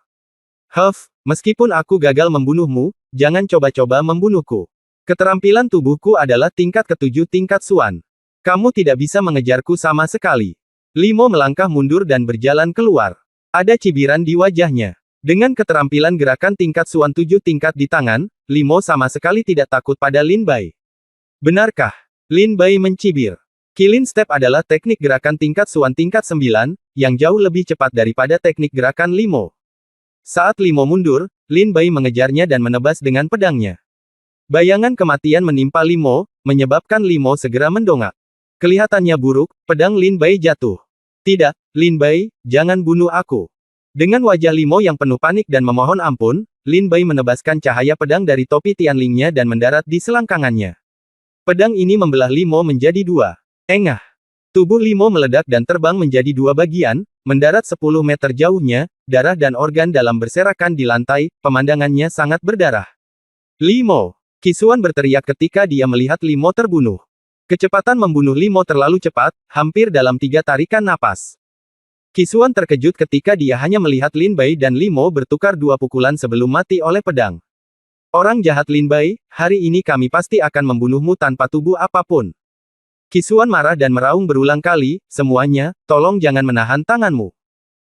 Meskipun aku gagal membunuhmu, jangan coba-coba membunuhku. Keterampilan tubuhku adalah tingkat ketujuh tingkat Suan. Kamu tidak bisa mengejarku sama sekali. Limo melangkah mundur dan berjalan keluar. Ada cibiran di wajahnya. Dengan keterampilan gerakan tingkat Suan 7 tingkat di tangan, Limo sama sekali tidak takut pada Lin Bai. Benarkah? Lin Bai mencibir. Kilin Step adalah teknik gerakan tingkat Suan tingkat 9, yang jauh lebih cepat daripada teknik gerakan Limo. Saat Limo mundur, Lin Bai mengejarnya dan menebas dengan pedangnya. Bayangan kematian menimpa Limo, menyebabkan Limo segera mendongak. Kelihatannya buruk, pedang Lin Bai jatuh. Tidak, Lin Bai, jangan bunuh aku. Dengan wajah Limo yang penuh panik dan memohon ampun, Lin Bai menebaskan cahaya pedang dari topi Tianlingnya dan mendarat di selangkangannya. Pedang ini membelah Limo menjadi dua. Engah. Tubuh Limo meledak dan terbang menjadi dua bagian, mendarat 10 meter jauhnya, darah dan organ dalam berserakan di lantai, pemandangannya sangat berdarah. Limo! Qisuan berteriak ketika dia melihat Limo terbunuh. Kecepatan membunuh Limo terlalu cepat, hampir dalam 3 tarikan napas. Qisuan terkejut ketika dia hanya melihat Lin Bai dan Limo bertukar 2 pukulan sebelum mati oleh pedang. Orang jahat Lin Bai, hari ini kami pasti akan membunuhmu tanpa tubuh apapun. Qisuan marah dan meraung berulang kali, semuanya, tolong jangan menahan tanganmu.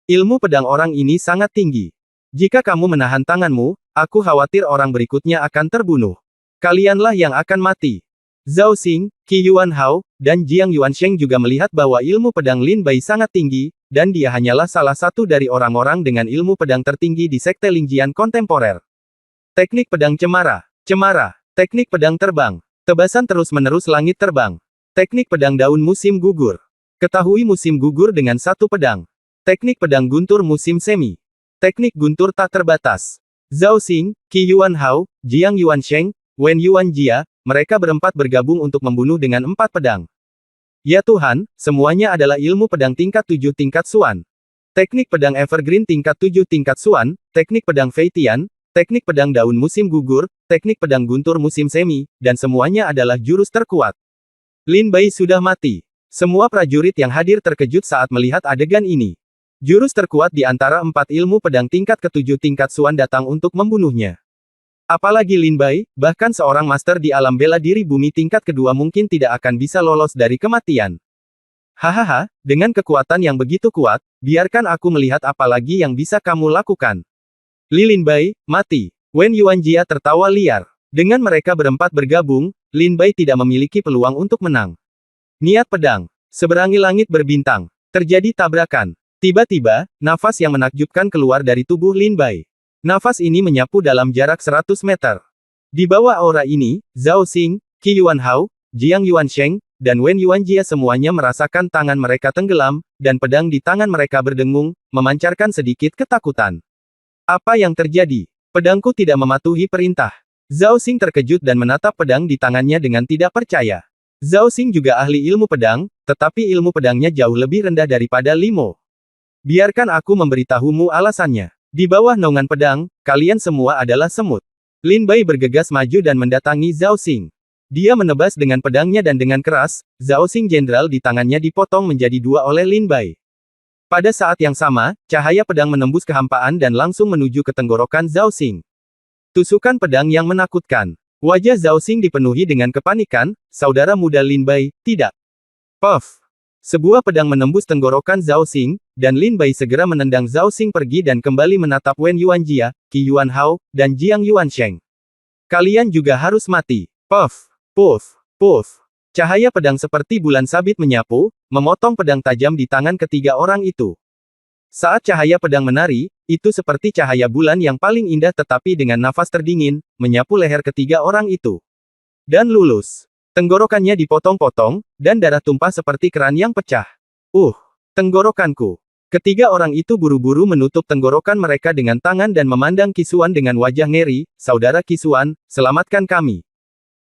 Ilmu pedang orang ini sangat tinggi. Jika kamu menahan tanganmu, aku khawatir orang berikutnya akan terbunuh. Kalianlah yang akan mati. Zhao Xing, Qi Yuanhao, dan Jiang Yuansheng juga melihat bahwa ilmu pedang Lin Bai sangat tinggi, dan dia hanyalah salah satu dari orang-orang dengan ilmu pedang tertinggi di Sekte Lingjian kontemporer. Teknik pedang cemara. Cemara. Teknik pedang terbang. Tebasan terus-menerus langit terbang. Teknik pedang daun musim gugur. Ketahui musim gugur dengan satu pedang. Teknik pedang guntur musim semi. Teknik guntur tak terbatas. Zhao Xing, Qi Yuanhao, Jiang Yuansheng, Wen Yuanjia, mereka berempat bergabung untuk membunuh dengan 4 pedang. Ya Tuhan, semuanya adalah ilmu pedang tingkat 7 tingkat Suan. Teknik pedang Evergreen tingkat 7 tingkat Suan, teknik pedang Feitian, teknik pedang daun musim gugur, teknik pedang guntur musim semi, dan semuanya adalah jurus terkuat. Lin Bai sudah mati. Semua prajurit yang hadir terkejut saat melihat adegan ini. Jurus terkuat di antara 4 ilmu pedang tingkat ke-7 tingkat Suan datang untuk membunuhnya. Apalagi Lin Bai, bahkan seorang master di alam bela diri bumi tingkat kedua mungkin tidak akan bisa lolos dari kematian. Hahaha, dengan kekuatan yang begitu kuat, biarkan aku melihat apa lagi yang bisa kamu lakukan. Lin Bai, mati. Wen Yuanjia tertawa liar. Dengan mereka berempat bergabung, Lin Bai tidak memiliki peluang untuk menang. Niat pedang. Seberangi langit berbintang. Terjadi tabrakan. Tiba-tiba, nafas yang menakjubkan keluar dari tubuh Lin Bai. Nafas ini menyapu dalam jarak 100 meter. Di bawah aura ini, Zhao Xing, Qi Yuanhao, Jiang Yuansheng, dan Wen Yuanjia semuanya merasakan tangan mereka tenggelam, dan pedang di tangan mereka berdengung, memancarkan sedikit ketakutan. Apa yang terjadi? Pedangku tidak mematuhi perintah. Zhao Xing terkejut dan menatap pedang di tangannya dengan tidak percaya. Zhao Xing juga ahli ilmu pedang, tetapi ilmu pedangnya jauh lebih rendah daripada Limo. Biarkan aku memberitahumu alasannya. Di bawah naungan pedang, kalian semua adalah semut. Lin Bai bergegas maju dan mendatangi Zhao Xing. Dia menebas dengan pedangnya dan dengan keras, Zhao Xing jenderal di tangannya dipotong menjadi dua oleh Lin Bai. Pada saat yang sama, cahaya pedang menembus kehampaan dan langsung menuju ke tenggorokan Zhao Xing. Tusukan pedang yang menakutkan. Wajah Zhao Xing dipenuhi dengan kepanikan, saudara muda Lin Bai, tidak. Puff! Sebuah pedang menembus tenggorokan Zhao Xing, dan Lin Bai segera menendang Zhao Xing pergi dan kembali menatap Wen Yuanjia, Qi Yuanhao, dan Jiang Yuansheng. Kalian juga harus mati. Puff! Puff! Puff! Cahaya pedang seperti bulan sabit menyapu, memotong pedang tajam di tangan ketiga orang itu. Saat cahaya pedang menari, itu seperti cahaya bulan yang paling indah tetapi dengan nafas terdingin, menyapu leher ketiga orang itu. Dan lulus. Tenggorokannya dipotong-potong, dan darah tumpah seperti keran yang pecah. Tenggorokanku. Ketiga orang itu buru-buru menutup tenggorokan mereka dengan tangan dan memandang Qisuan dengan wajah ngeri, saudara Qisuan, selamatkan kami.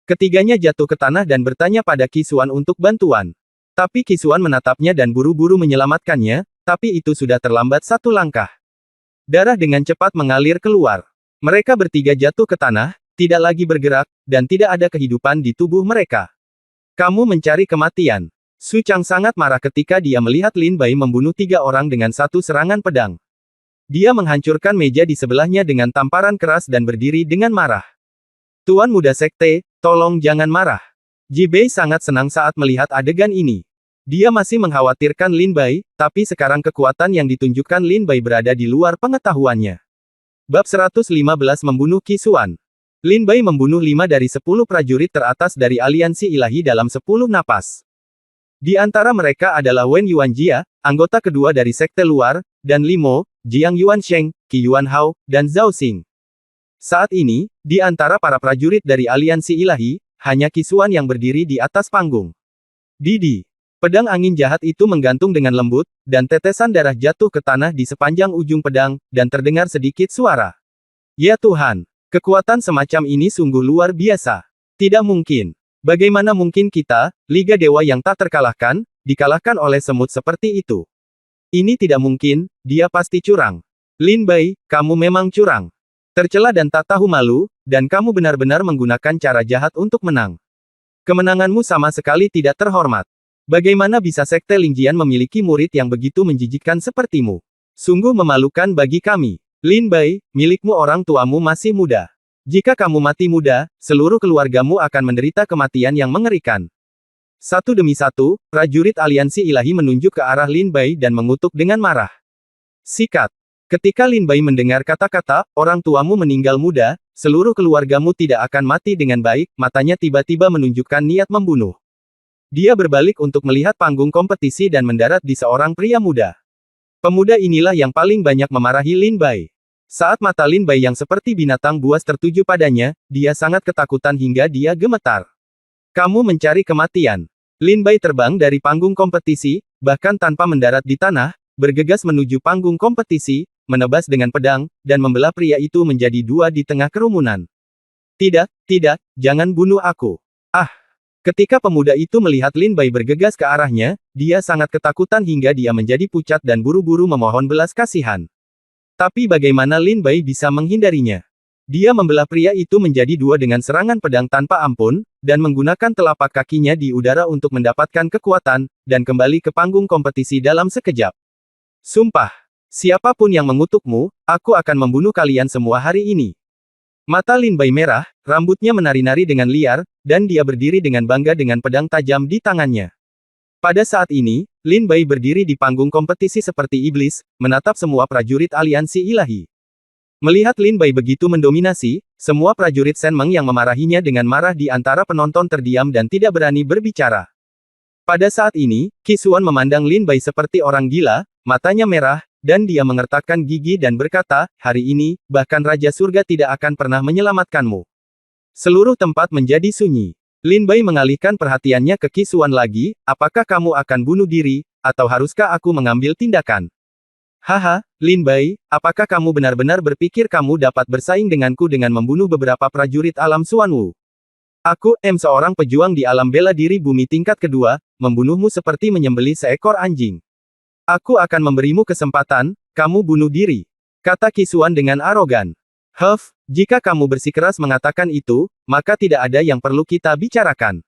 Ketiganya jatuh ke tanah dan bertanya pada Qisuan untuk bantuan. Tapi Qisuan menatapnya dan buru-buru menyelamatkannya, tapi itu sudah terlambat satu langkah. Darah dengan cepat mengalir keluar. Mereka bertiga jatuh ke tanah, tidak lagi bergerak, dan tidak ada kehidupan di tubuh mereka. Kamu mencari kematian. Su Chang sangat marah ketika dia melihat Lin Bai membunuh tiga orang dengan satu serangan pedang. Dia menghancurkan meja di sebelahnya dengan tamparan keras dan berdiri dengan marah. Tuan muda sekte, tolong jangan marah. Ji Bei sangat senang saat melihat adegan ini. Dia masih mengkhawatirkan Lin Bai, tapi sekarang kekuatan yang ditunjukkan Lin Bai berada di luar pengetahuannya. Bab 115 membunuh Qisuan. Lin Bai membunuh 5 dari 10 prajurit teratas dari aliansi ilahi dalam 10 napas. Di antara mereka adalah Wen Yuanjia, anggota kedua dari sekte luar, dan Limo, Jiang Yuansheng, Qi Yuanhao, dan Zhao Xing. Saat ini, di antara para prajurit dari aliansi ilahi, hanya Qisuan yang berdiri di atas panggung. Didi. Pedang angin jahat itu menggantung dengan lembut, dan tetesan darah jatuh ke tanah di sepanjang ujung pedang, dan terdengar sedikit suara. Ya Tuhan, kekuatan semacam ini sungguh luar biasa. Tidak mungkin. Bagaimana mungkin kita, Liga Dewa yang tak terkalahkan, dikalahkan oleh semut seperti itu? Ini tidak mungkin, dia pasti curang. Lin Bai, kamu memang curang. Tercela dan tak tahu malu, dan kamu benar-benar menggunakan cara jahat untuk menang. Kemenanganmu sama sekali tidak terhormat. Bagaimana bisa Sekte Lingjian memiliki murid yang begitu menjijikkan sepertimu? Sungguh memalukan bagi kami. Lin Bai, milikmu orang tuamu masih muda. Jika kamu mati muda, seluruh keluargamu akan menderita kematian yang mengerikan. Satu demi satu, prajurit aliansi ilahi menunjuk ke arah Lin Bai dan mengutuk dengan marah. Sikat. Ketika Lin Bai mendengar kata-kata, orang tuamu meninggal muda, seluruh keluargamu tidak akan mati dengan baik, matanya tiba-tiba menunjukkan niat membunuh. Dia berbalik untuk melihat panggung kompetisi dan mendarat di seorang pria muda. Pemuda inilah yang paling banyak memarahi Lin Bai. Saat mata Lin Bai yang seperti binatang buas tertuju padanya, dia sangat ketakutan hingga dia gemetar. Kamu mencari kematian. Lin Bai terbang dari panggung kompetisi, bahkan tanpa mendarat di tanah, bergegas menuju panggung kompetisi, menebas dengan pedang, dan membelah pria itu menjadi dua di tengah kerumunan. Tidak, jangan bunuh aku. Ketika pemuda itu melihat Lin Bai bergegas ke arahnya, dia sangat ketakutan hingga dia menjadi pucat dan buru-buru memohon belas kasihan. Tapi bagaimana Lin Bai bisa menghindarinya? Dia membelah pria itu menjadi dua dengan serangan pedang tanpa ampun, dan menggunakan telapak kakinya di udara untuk mendapatkan kekuatan, dan kembali ke panggung kompetisi dalam sekejap. Sumpah! Siapapun yang mengutukmu, aku akan membunuh kalian semua hari ini. Mata Lin Bai merah, rambutnya menari-nari dengan liar, dan dia berdiri dengan bangga dengan pedang tajam di tangannya. Pada saat ini, Lin Bai berdiri di panggung kompetisi seperti iblis, menatap semua prajurit aliansi ilahi. Melihat Lin Bai begitu mendominasi, semua prajurit Shen Meng yang memarahinya dengan marah di antara penonton terdiam dan tidak berani berbicara. Pada saat ini, Qi Xuan memandang Lin Bai seperti orang gila, matanya merah, dan dia mengertakkan gigi dan berkata, hari ini, bahkan Raja Surga tidak akan pernah menyelamatkanmu. Seluruh tempat menjadi sunyi. Lin Bai mengalihkan perhatiannya ke Qi Xuan lagi, apakah kamu akan bunuh diri, atau haruskah aku mengambil tindakan? Haha, Lin Bai, apakah kamu benar-benar berpikir kamu dapat bersaing denganku dengan membunuh beberapa prajurit alam Xuanwu? Aku, seorang pejuang di alam bela diri bumi tingkat kedua, membunuhmu seperti menyembelih seekor anjing. Aku akan memberimu kesempatan, kamu bunuh diri. Kata Qi Xuan dengan arogan. Jika kamu bersikeras mengatakan itu, maka tidak ada yang perlu kita bicarakan.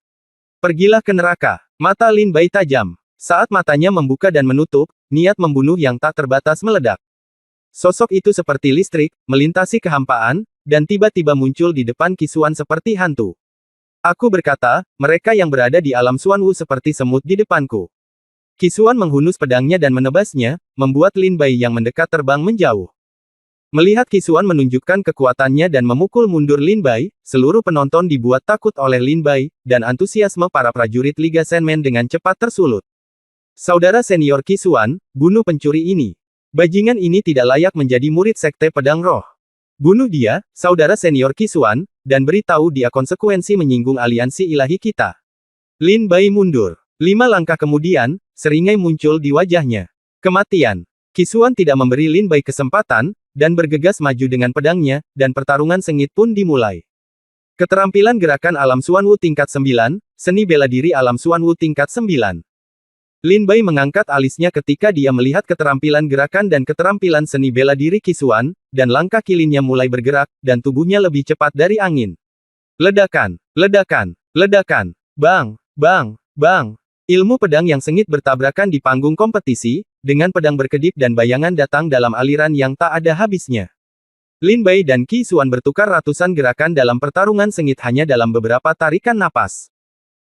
Pergilah ke neraka. Mata Lin Bai tajam. Saat matanya membuka dan menutup, niat membunuh yang tak terbatas meledak. Sosok itu seperti listrik, melintasi kehampaan, dan tiba-tiba muncul di depan Qi Xuan seperti hantu. Aku berkata, mereka yang berada di alam Xuanwu seperti semut di depanku. Qi Xuan menghunus pedangnya dan menebasnya, membuat Lin Bai yang mendekat terbang menjauh. Melihat Qi Xuan menunjukkan kekuatannya dan memukul mundur Lin Bai, seluruh penonton dibuat takut oleh Lin Bai, dan antusiasme para prajurit Liga Shenmen dengan cepat tersulut. Saudara senior Qi Xuan, bunuh pencuri ini. Bajingan ini tidak layak menjadi murid Sekte Pedang Roh. Bunuh dia, saudara senior Qi Xuan, dan beritahu dia konsekuensi menyinggung aliansi ilahi kita. Lin Bai mundur. 5 langkah kemudian, seringai muncul di wajahnya. Kematian. Qi Xuan tidak memberi Lin Bai kesempatan, dan bergegas maju dengan pedangnya, dan pertarungan sengit pun dimulai. Keterampilan gerakan alam Xuanwu tingkat 9, seni bela diri alam Xuanwu tingkat 9. Lin Bai mengangkat alisnya ketika dia melihat keterampilan gerakan dan keterampilan seni bela diri Qi Xuan, dan langkah kilinnya mulai bergerak, dan tubuhnya lebih cepat dari angin. Ledakan, ledakan, ledakan, bang, bang, bang. Ilmu pedang yang sengit bertabrakan di panggung kompetisi, dengan pedang berkedip dan bayangan datang dalam aliran yang tak ada habisnya. Lin Bai dan Qi Xuan bertukar ratusan gerakan dalam pertarungan sengit hanya dalam beberapa tarikan napas.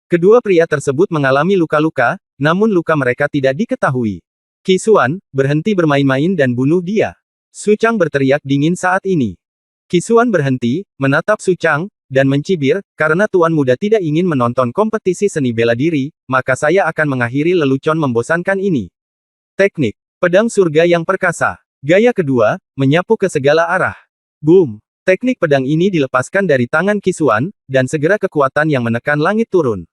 Kedua pria tersebut mengalami luka-luka, namun luka mereka tidak diketahui. Qi Xuan, berhenti bermain-main dan bunuh dia. Su Chang berteriak dingin saat ini. Qi Xuan berhenti, menatap Su Chang, dan mencibir, karena Tuan Muda tidak ingin menonton kompetisi seni bela diri, maka saya akan mengakhiri lelucon membosankan ini. Teknik pedang surga yang perkasa. Gaya kedua, menyapu ke segala arah. Boom! Teknik pedang ini dilepaskan dari tangan Qi Xuan, dan segera kekuatan yang menekan langit turun.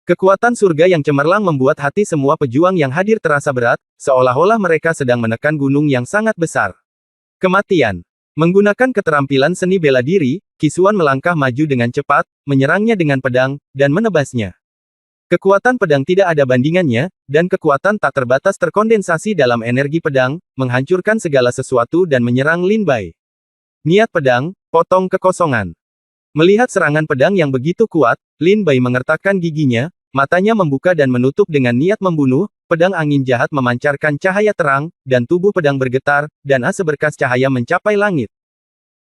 Kekuatan surga yang cemerlang membuat hati semua pejuang yang hadir terasa berat, seolah-olah mereka sedang menekan gunung yang sangat besar. Kematian. Menggunakan keterampilan seni bela diri, Qi Xuan melangkah maju dengan cepat, menyerangnya dengan pedang, dan menebasnya. Kekuatan pedang tidak ada bandingannya, dan kekuatan tak terbatas terkondensasi dalam energi pedang, menghancurkan segala sesuatu dan menyerang Lin Bai. Niat pedang, potong kekosongan. Melihat serangan pedang yang begitu kuat, Lin Bai mengertakkan giginya, matanya membuka dan menutup dengan niat membunuh, pedang angin jahat memancarkan cahaya terang, dan tubuh pedang bergetar, dan seberkas cahaya mencapai langit.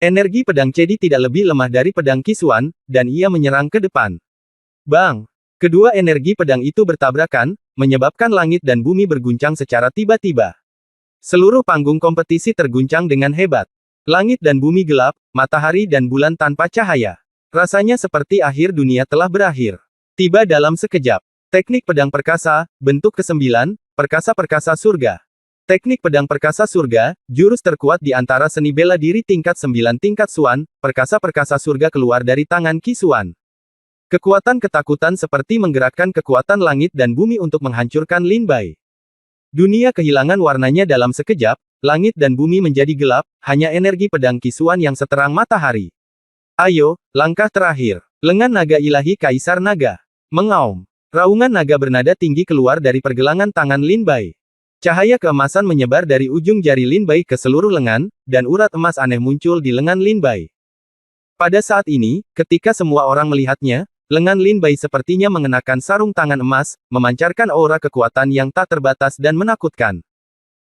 Energi pedang Cedi tidak lebih lemah dari pedang Qi Xuan, dan ia menyerang ke depan. Bang! Kedua energi pedang itu bertabrakan, menyebabkan langit dan bumi berguncang secara tiba-tiba. Seluruh panggung kompetisi terguncang dengan hebat. Langit dan bumi gelap, matahari dan bulan tanpa cahaya. Rasanya seperti akhir dunia telah berakhir. Tiba dalam sekejap. Teknik pedang perkasa, bentuk ke-9, perkasa-perkasa surga. Teknik pedang perkasa surga, jurus terkuat di antara seni bela diri tingkat 9 tingkat Xuan, perkasa-perkasa surga keluar dari tangan Qi Xuan. Kekuatan ketakutan seperti menggerakkan kekuatan langit dan bumi untuk menghancurkan Lin Bai. Dunia kehilangan warnanya dalam sekejap, langit dan bumi menjadi gelap, hanya energi pedang Qi Xuan yang seterang matahari. Ayo, langkah terakhir. Lengan naga ilahi Kaisar Naga. Mengaum. Raungan naga bernada tinggi keluar dari pergelangan tangan Lin Bai. Cahaya keemasan menyebar dari ujung jari Lin Bai ke seluruh lengan, dan urat emas aneh muncul di lengan Lin Bai. Pada saat ini, ketika semua orang melihatnya, lengan Lin Bai sepertinya mengenakan sarung tangan emas, memancarkan aura kekuatan yang tak terbatas dan menakutkan.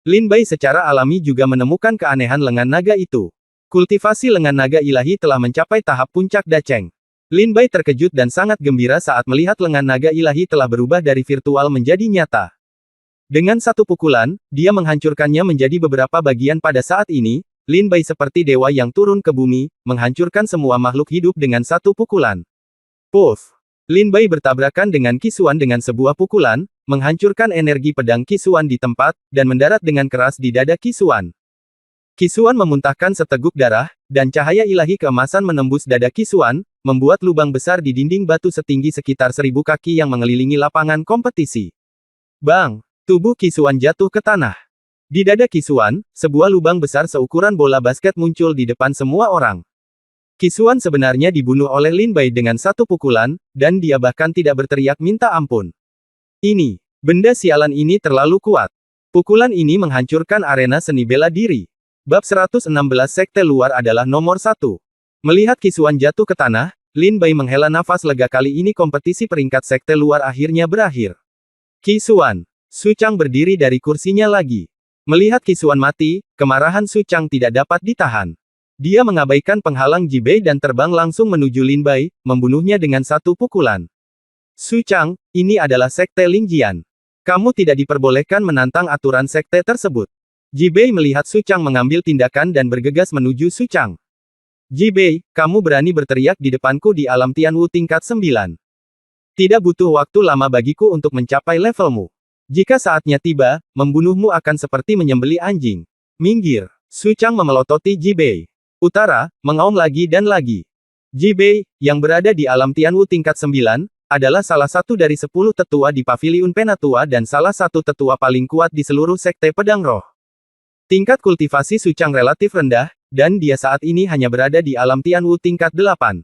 Lin Bai secara alami juga menemukan keanehan lengan naga itu. Kultivasi lengan naga ilahi telah mencapai tahap puncak daceng. Lin Bai terkejut dan sangat gembira saat melihat lengan naga ilahi telah berubah dari virtual menjadi nyata. Dengan satu pukulan, dia menghancurkannya menjadi beberapa bagian pada saat ini, Lin Bai seperti dewa yang turun ke bumi, menghancurkan semua makhluk hidup dengan satu pukulan. Puff! Lin Bai bertabrakan dengan Qisuan dengan sebuah pukulan, menghancurkan energi pedang Qisuan di tempat, dan mendarat dengan keras di dada Qisuan. Qisuan memuntahkan seteguk darah, dan cahaya ilahi keemasan menembus dada Qisuan, membuat lubang besar di dinding batu setinggi sekitar 1000 kaki yang mengelilingi lapangan kompetisi. Bang! Tubuh Qisuan jatuh ke tanah. Di dada Qisuan, sebuah lubang besar seukuran bola basket muncul di depan semua orang. Qisuan sebenarnya dibunuh oleh Lin Bai dengan satu pukulan, dan dia bahkan tidak berteriak minta ampun. Ini, benda sialan ini terlalu kuat. Pukulan ini menghancurkan arena seni bela diri. Bab 116 Sekte Luar adalah nomor 1. Melihat Qisuan jatuh ke tanah, Lin Bai menghela nafas lega. Kali ini kompetisi peringkat Sekte Luar akhirnya berakhir. Qisuan. Su Chang berdiri dari kursinya lagi. Melihat Qisuan mati, kemarahan Su Chang tidak dapat ditahan. Dia mengabaikan penghalang Ji Bei dan terbang langsung menuju Lin Bai, membunuhnya dengan satu pukulan. Su Chang, ini adalah Sekte Lingjian. Kamu tidak diperbolehkan menantang aturan sekte tersebut. Ji Bei melihat Su Chang mengambil tindakan dan bergegas menuju Su Chang. Ji Bei, kamu berani berteriak di depanku di alam Tianwu tingkat 9. Tidak butuh waktu lama bagiku untuk mencapai levelmu. Jika saatnya tiba, membunuhmu akan seperti menyembelih anjing. Minggir. Su Chang memelototi Ji Bei. Utara, mengaum lagi dan lagi. Ji Bei, yang berada di alam Tianwu tingkat 9, adalah salah satu dari 10 tetua di Paviliun Penatua dan salah satu tetua paling kuat di seluruh Sekte Pedang Roh. Tingkat kultivasi Su Chang relatif rendah, dan dia saat ini hanya berada di alam Tianwu tingkat 8.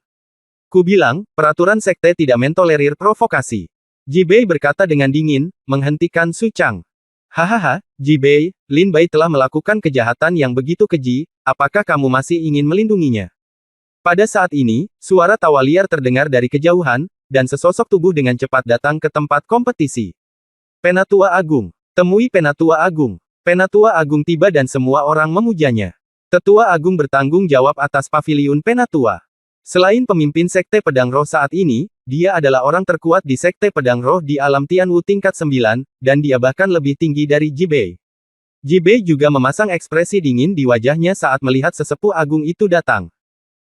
Ku bilang, peraturan Sekte tidak mentolerir provokasi. Ji Bei berkata dengan dingin, menghentikan Su Chang. Hahaha, Ji Bei, Lin Bai telah melakukan kejahatan yang begitu keji, apakah kamu masih ingin melindunginya? Pada saat ini, suara tawa liar terdengar dari kejauhan, dan sesosok tubuh dengan cepat datang ke tempat kompetisi. Penatua Agung. Temui Penatua Agung. Penatua Agung tiba dan semua orang memujanya. Tetua Agung bertanggung jawab atas Paviliun Penatua. Selain pemimpin Sekte Pedang Roh saat ini, dia adalah orang terkuat di Sekte Pedang Roh di alam Tianwu tingkat 9, dan dia bahkan lebih tinggi dari Ji Bei. Ji Bei juga memasang ekspresi dingin di wajahnya saat melihat sesepuh agung itu datang.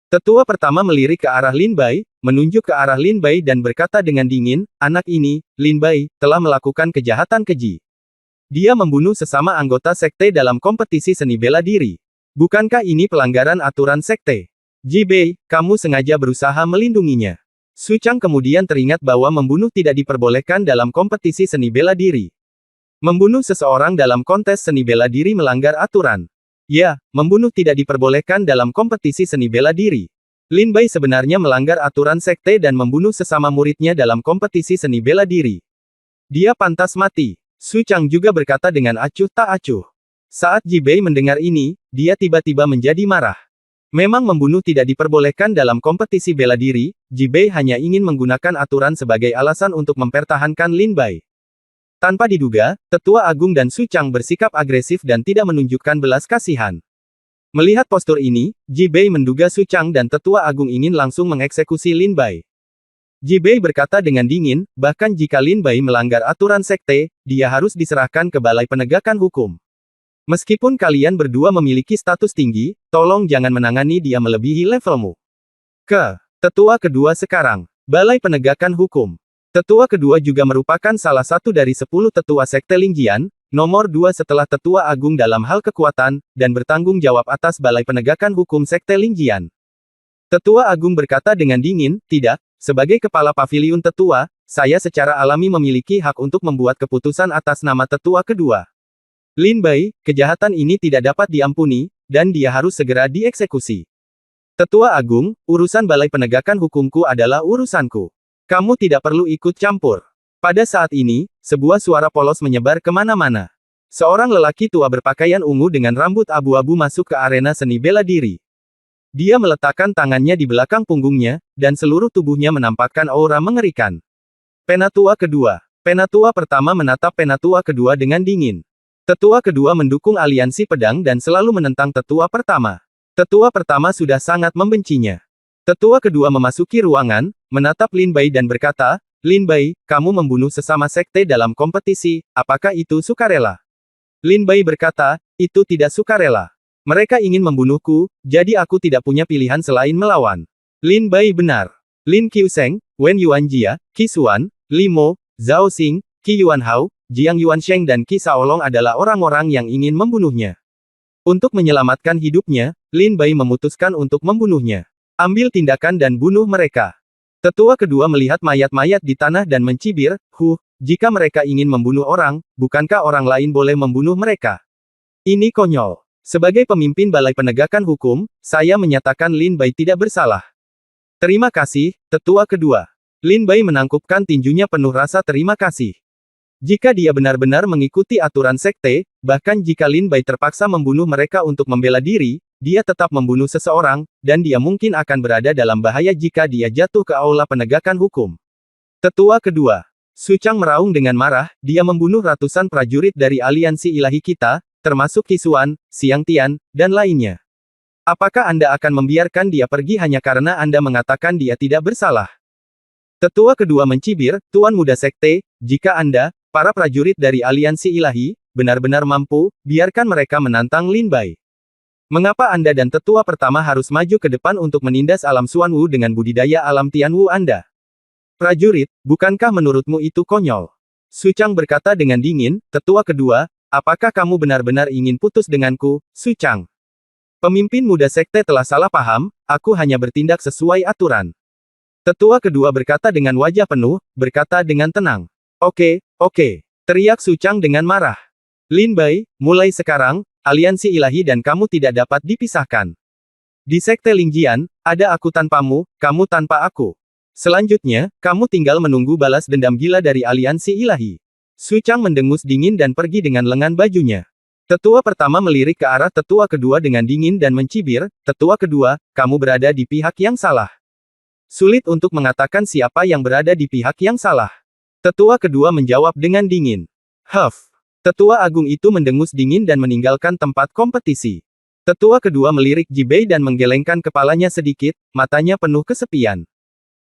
Tetua pertama melirik ke arah Lin Bai, menunjuk ke arah Lin Bai dan berkata dengan dingin, anak ini, Lin Bai, telah melakukan kejahatan keji. Dia membunuh sesama anggota Sekte dalam kompetisi seni bela diri. Bukankah ini pelanggaran aturan Sekte? Ji Bei, kamu sengaja berusaha melindunginya. Su Chang kemudian teringat bahwa membunuh tidak diperbolehkan dalam kompetisi seni bela diri. Membunuh seseorang dalam kontes seni bela diri melanggar aturan. Ya, membunuh tidak diperbolehkan dalam kompetisi seni bela diri. Lin Bai sebenarnya melanggar aturan sekte dan membunuh sesama muridnya dalam kompetisi seni bela diri. Dia pantas mati. Su Chang juga berkata dengan acuh tak acuh. Saat Ji Bei mendengar ini, dia tiba-tiba menjadi marah. Memang membunuh tidak diperbolehkan dalam kompetisi bela diri, Ji Bei hanya ingin menggunakan aturan sebagai alasan untuk mempertahankan Lin Bai. Tanpa diduga, Tetua Agung dan Su Chang bersikap agresif dan tidak menunjukkan belas kasihan. Melihat postur ini, Ji Bei menduga Su Chang dan Tetua Agung ingin langsung mengeksekusi Lin Bai. Ji Bei berkata dengan dingin, bahkan jika Lin Bai melanggar aturan sekte, dia harus diserahkan ke Balai Penegakan Hukum. Meskipun kalian berdua memiliki status tinggi, tolong jangan menangani dia melebihi levelmu. Tetua kedua sekarang, Balai Penegakan Hukum. Tetua kedua juga merupakan salah satu dari 10 tetua Sekte Lingjian, nomor 2 setelah Tetua Agung dalam hal kekuatan, dan bertanggung jawab atas Balai Penegakan Hukum Sekte Lingjian. Tetua Agung berkata dengan dingin, tidak, sebagai kepala paviliun tetua, saya secara alami memiliki hak untuk membuat keputusan atas nama tetua kedua. Lin Bai, kejahatan ini tidak dapat diampuni, dan dia harus segera dieksekusi. Tetua Agung, urusan Balai Penegakan Hukumku adalah urusanku. Kamu tidak perlu ikut campur. Pada saat ini, sebuah suara polos menyebar kemana-mana. Seorang lelaki tua berpakaian ungu dengan rambut abu-abu masuk ke arena seni bela diri. Dia meletakkan tangannya di belakang punggungnya, dan seluruh tubuhnya menampakkan aura mengerikan. Penatua kedua. Penatua pertama menatap Penatua kedua dengan dingin. Tetua kedua mendukung aliansi pedang dan selalu menentang tetua pertama. Tetua pertama sudah sangat membencinya. Tetua kedua memasuki ruangan, menatap Lin Bai dan berkata, Lin Bai, kamu membunuh sesama sekte dalam kompetisi, apakah itu sukarela? Lin Bai berkata, itu tidak sukarela. Mereka ingin membunuhku, jadi aku tidak punya pilihan selain melawan. Lin Bai benar. Lin Qiusheng, Wen Yuanjia, Qi Xuan, Li Mo, Zhao Xing, Qi Yuanhao, Jiang Yuansheng dan Qi Shaolong adalah orang-orang yang ingin membunuhnya. Untuk menyelamatkan hidupnya, Lin Bai memutuskan untuk membunuhnya. Ambil tindakan dan bunuh mereka. Tetua kedua melihat mayat-mayat di tanah dan mencibir, jika mereka ingin membunuh orang, bukankah orang lain boleh membunuh mereka? Ini konyol. Sebagai pemimpin Balai Penegakan Hukum, saya menyatakan Lin Bai tidak bersalah. Terima kasih, tetua kedua. Lin Bai menangkupkan tinjunya penuh rasa terima kasih. Jika dia benar-benar mengikuti aturan sekte, bahkan jika Lin Bai terpaksa membunuh mereka untuk membela diri, dia tetap membunuh seseorang, dan dia mungkin akan berada dalam bahaya jika dia jatuh ke aula penegakan hukum. Tetua kedua. Su Chang meraung dengan marah, dia membunuh ratusan prajurit dari aliansi ilahi kita, termasuk Qi Xuan, Xiang Tian, dan lainnya. Apakah Anda akan membiarkan dia pergi hanya karena Anda mengatakan dia tidak bersalah? Tetua kedua mencibir, Tuan Muda Sekte, jika Anda, para prajurit dari aliansi ilahi, benar-benar mampu, biarkan mereka menantang Lin Bai. Mengapa Anda dan tetua pertama harus maju ke depan untuk menindas alam Xuan Wu dengan budidaya alam Tian Wu Anda? Prajurit, bukankah menurutmu itu konyol? Su Chang berkata dengan dingin, tetua kedua, apakah kamu benar-benar ingin putus denganku, Su Chang? Pemimpin muda sekte telah salah paham, aku hanya bertindak sesuai aturan. Tetua kedua berkata dengan wajah penuh, berkata dengan tenang. Oke, teriak Su Chang dengan marah. Lin Bai, mulai sekarang, aliansi ilahi dan kamu tidak dapat dipisahkan. Di sekte Lingjian, ada aku tanpamu, kamu tanpa aku. Selanjutnya, kamu tinggal menunggu balas dendam gila dari aliansi ilahi. Su Chang mendengus dingin dan pergi dengan lengan bajunya. Tetua pertama melirik ke arah tetua kedua dengan dingin dan mencibir, tetua kedua, kamu berada di pihak yang salah. Sulit untuk mengatakan siapa yang berada di pihak yang salah. Tetua kedua menjawab dengan dingin. Tetua agung itu mendengus dingin dan meninggalkan tempat kompetisi. Tetua kedua melirik Ji Bei dan menggelengkan kepalanya sedikit, matanya penuh kesepian.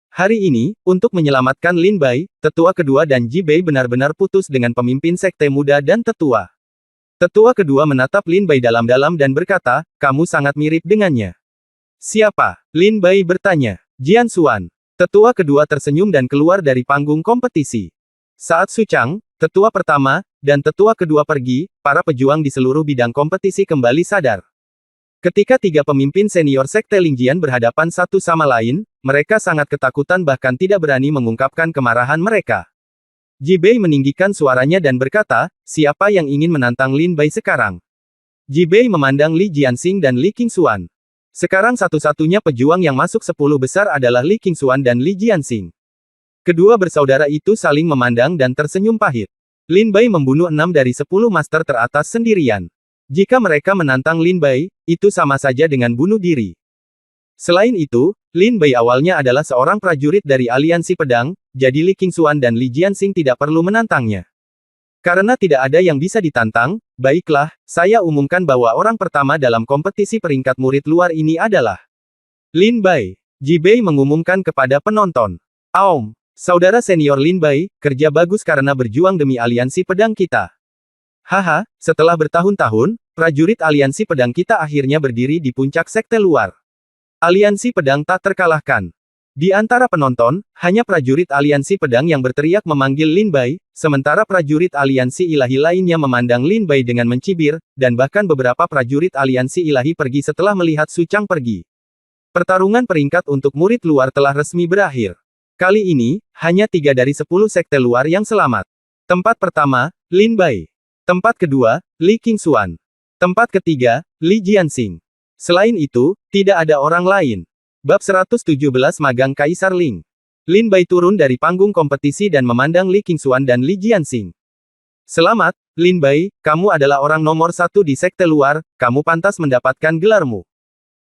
Hari ini, untuk menyelamatkan Lin Bai, tetua kedua dan Ji Bei benar-benar putus dengan pemimpin sekte muda dan tetua. Tetua kedua menatap Lin Bai dalam-dalam dan berkata, kamu sangat mirip dengannya. Siapa? Lin Bai bertanya. Jian Xuan. Tetua kedua tersenyum dan keluar dari panggung kompetisi. Saat Su Chang, tetua pertama, dan tetua kedua pergi, para pejuang di seluruh bidang kompetisi kembali sadar. Ketika tiga pemimpin senior sekte Lingjian berhadapan satu sama lain, mereka sangat ketakutan bahkan tidak berani mengungkapkan kemarahan mereka. Ji Bei meninggikan suaranya dan berkata, siapa yang ingin menantang Lin Bai sekarang? Ji Bei memandang Li Jianxing dan Li Qingxuan. Sekarang satu-satunya pejuang yang masuk 10 besar adalah Li Qingxuan dan Li Jianxing. Kedua bersaudara itu saling memandang dan tersenyum pahit. Lin Bai membunuh 6 dari 10 master teratas sendirian. Jika mereka menantang Lin Bai, itu sama saja dengan bunuh diri. Selain itu, Lin Bai awalnya adalah seorang prajurit dari aliansi pedang, jadi Li Qingxuan dan Li Jianxing tidak perlu menantangnya. Karena tidak ada yang bisa ditantang, baiklah, saya umumkan bahwa orang pertama dalam kompetisi peringkat murid luar ini adalah Lin Bai. Ji Bei mengumumkan kepada penonton. Aum, saudara senior Lin Bai, kerja bagus karena berjuang demi aliansi pedang kita. Haha, setelah bertahun-tahun, prajurit aliansi pedang kita akhirnya berdiri di puncak sekte luar. Aliansi pedang tak terkalahkan. Di antara penonton, hanya prajurit aliansi pedang yang berteriak memanggil Lin Bai, sementara prajurit aliansi ilahi lainnya memandang Lin Bai dengan mencibir, dan bahkan beberapa prajurit aliansi ilahi pergi setelah melihat Su Chang pergi. Pertarungan peringkat untuk murid luar telah resmi berakhir. Kali ini, hanya 3 dari 10 sekte luar yang selamat. Tempat pertama, Lin Bai. Tempat kedua, Li Qingxuan. Tempat ketiga, Li Jianxing. Selain itu, tidak ada orang lain. Bab 117 Magang Kaisar Ling. Lin Bai turun dari panggung kompetisi dan memandang Li Qingxuan dan Li Jianxing. Selamat, Lin Bai, kamu adalah orang nomor 1 di sekte luar, kamu pantas mendapatkan gelarmu.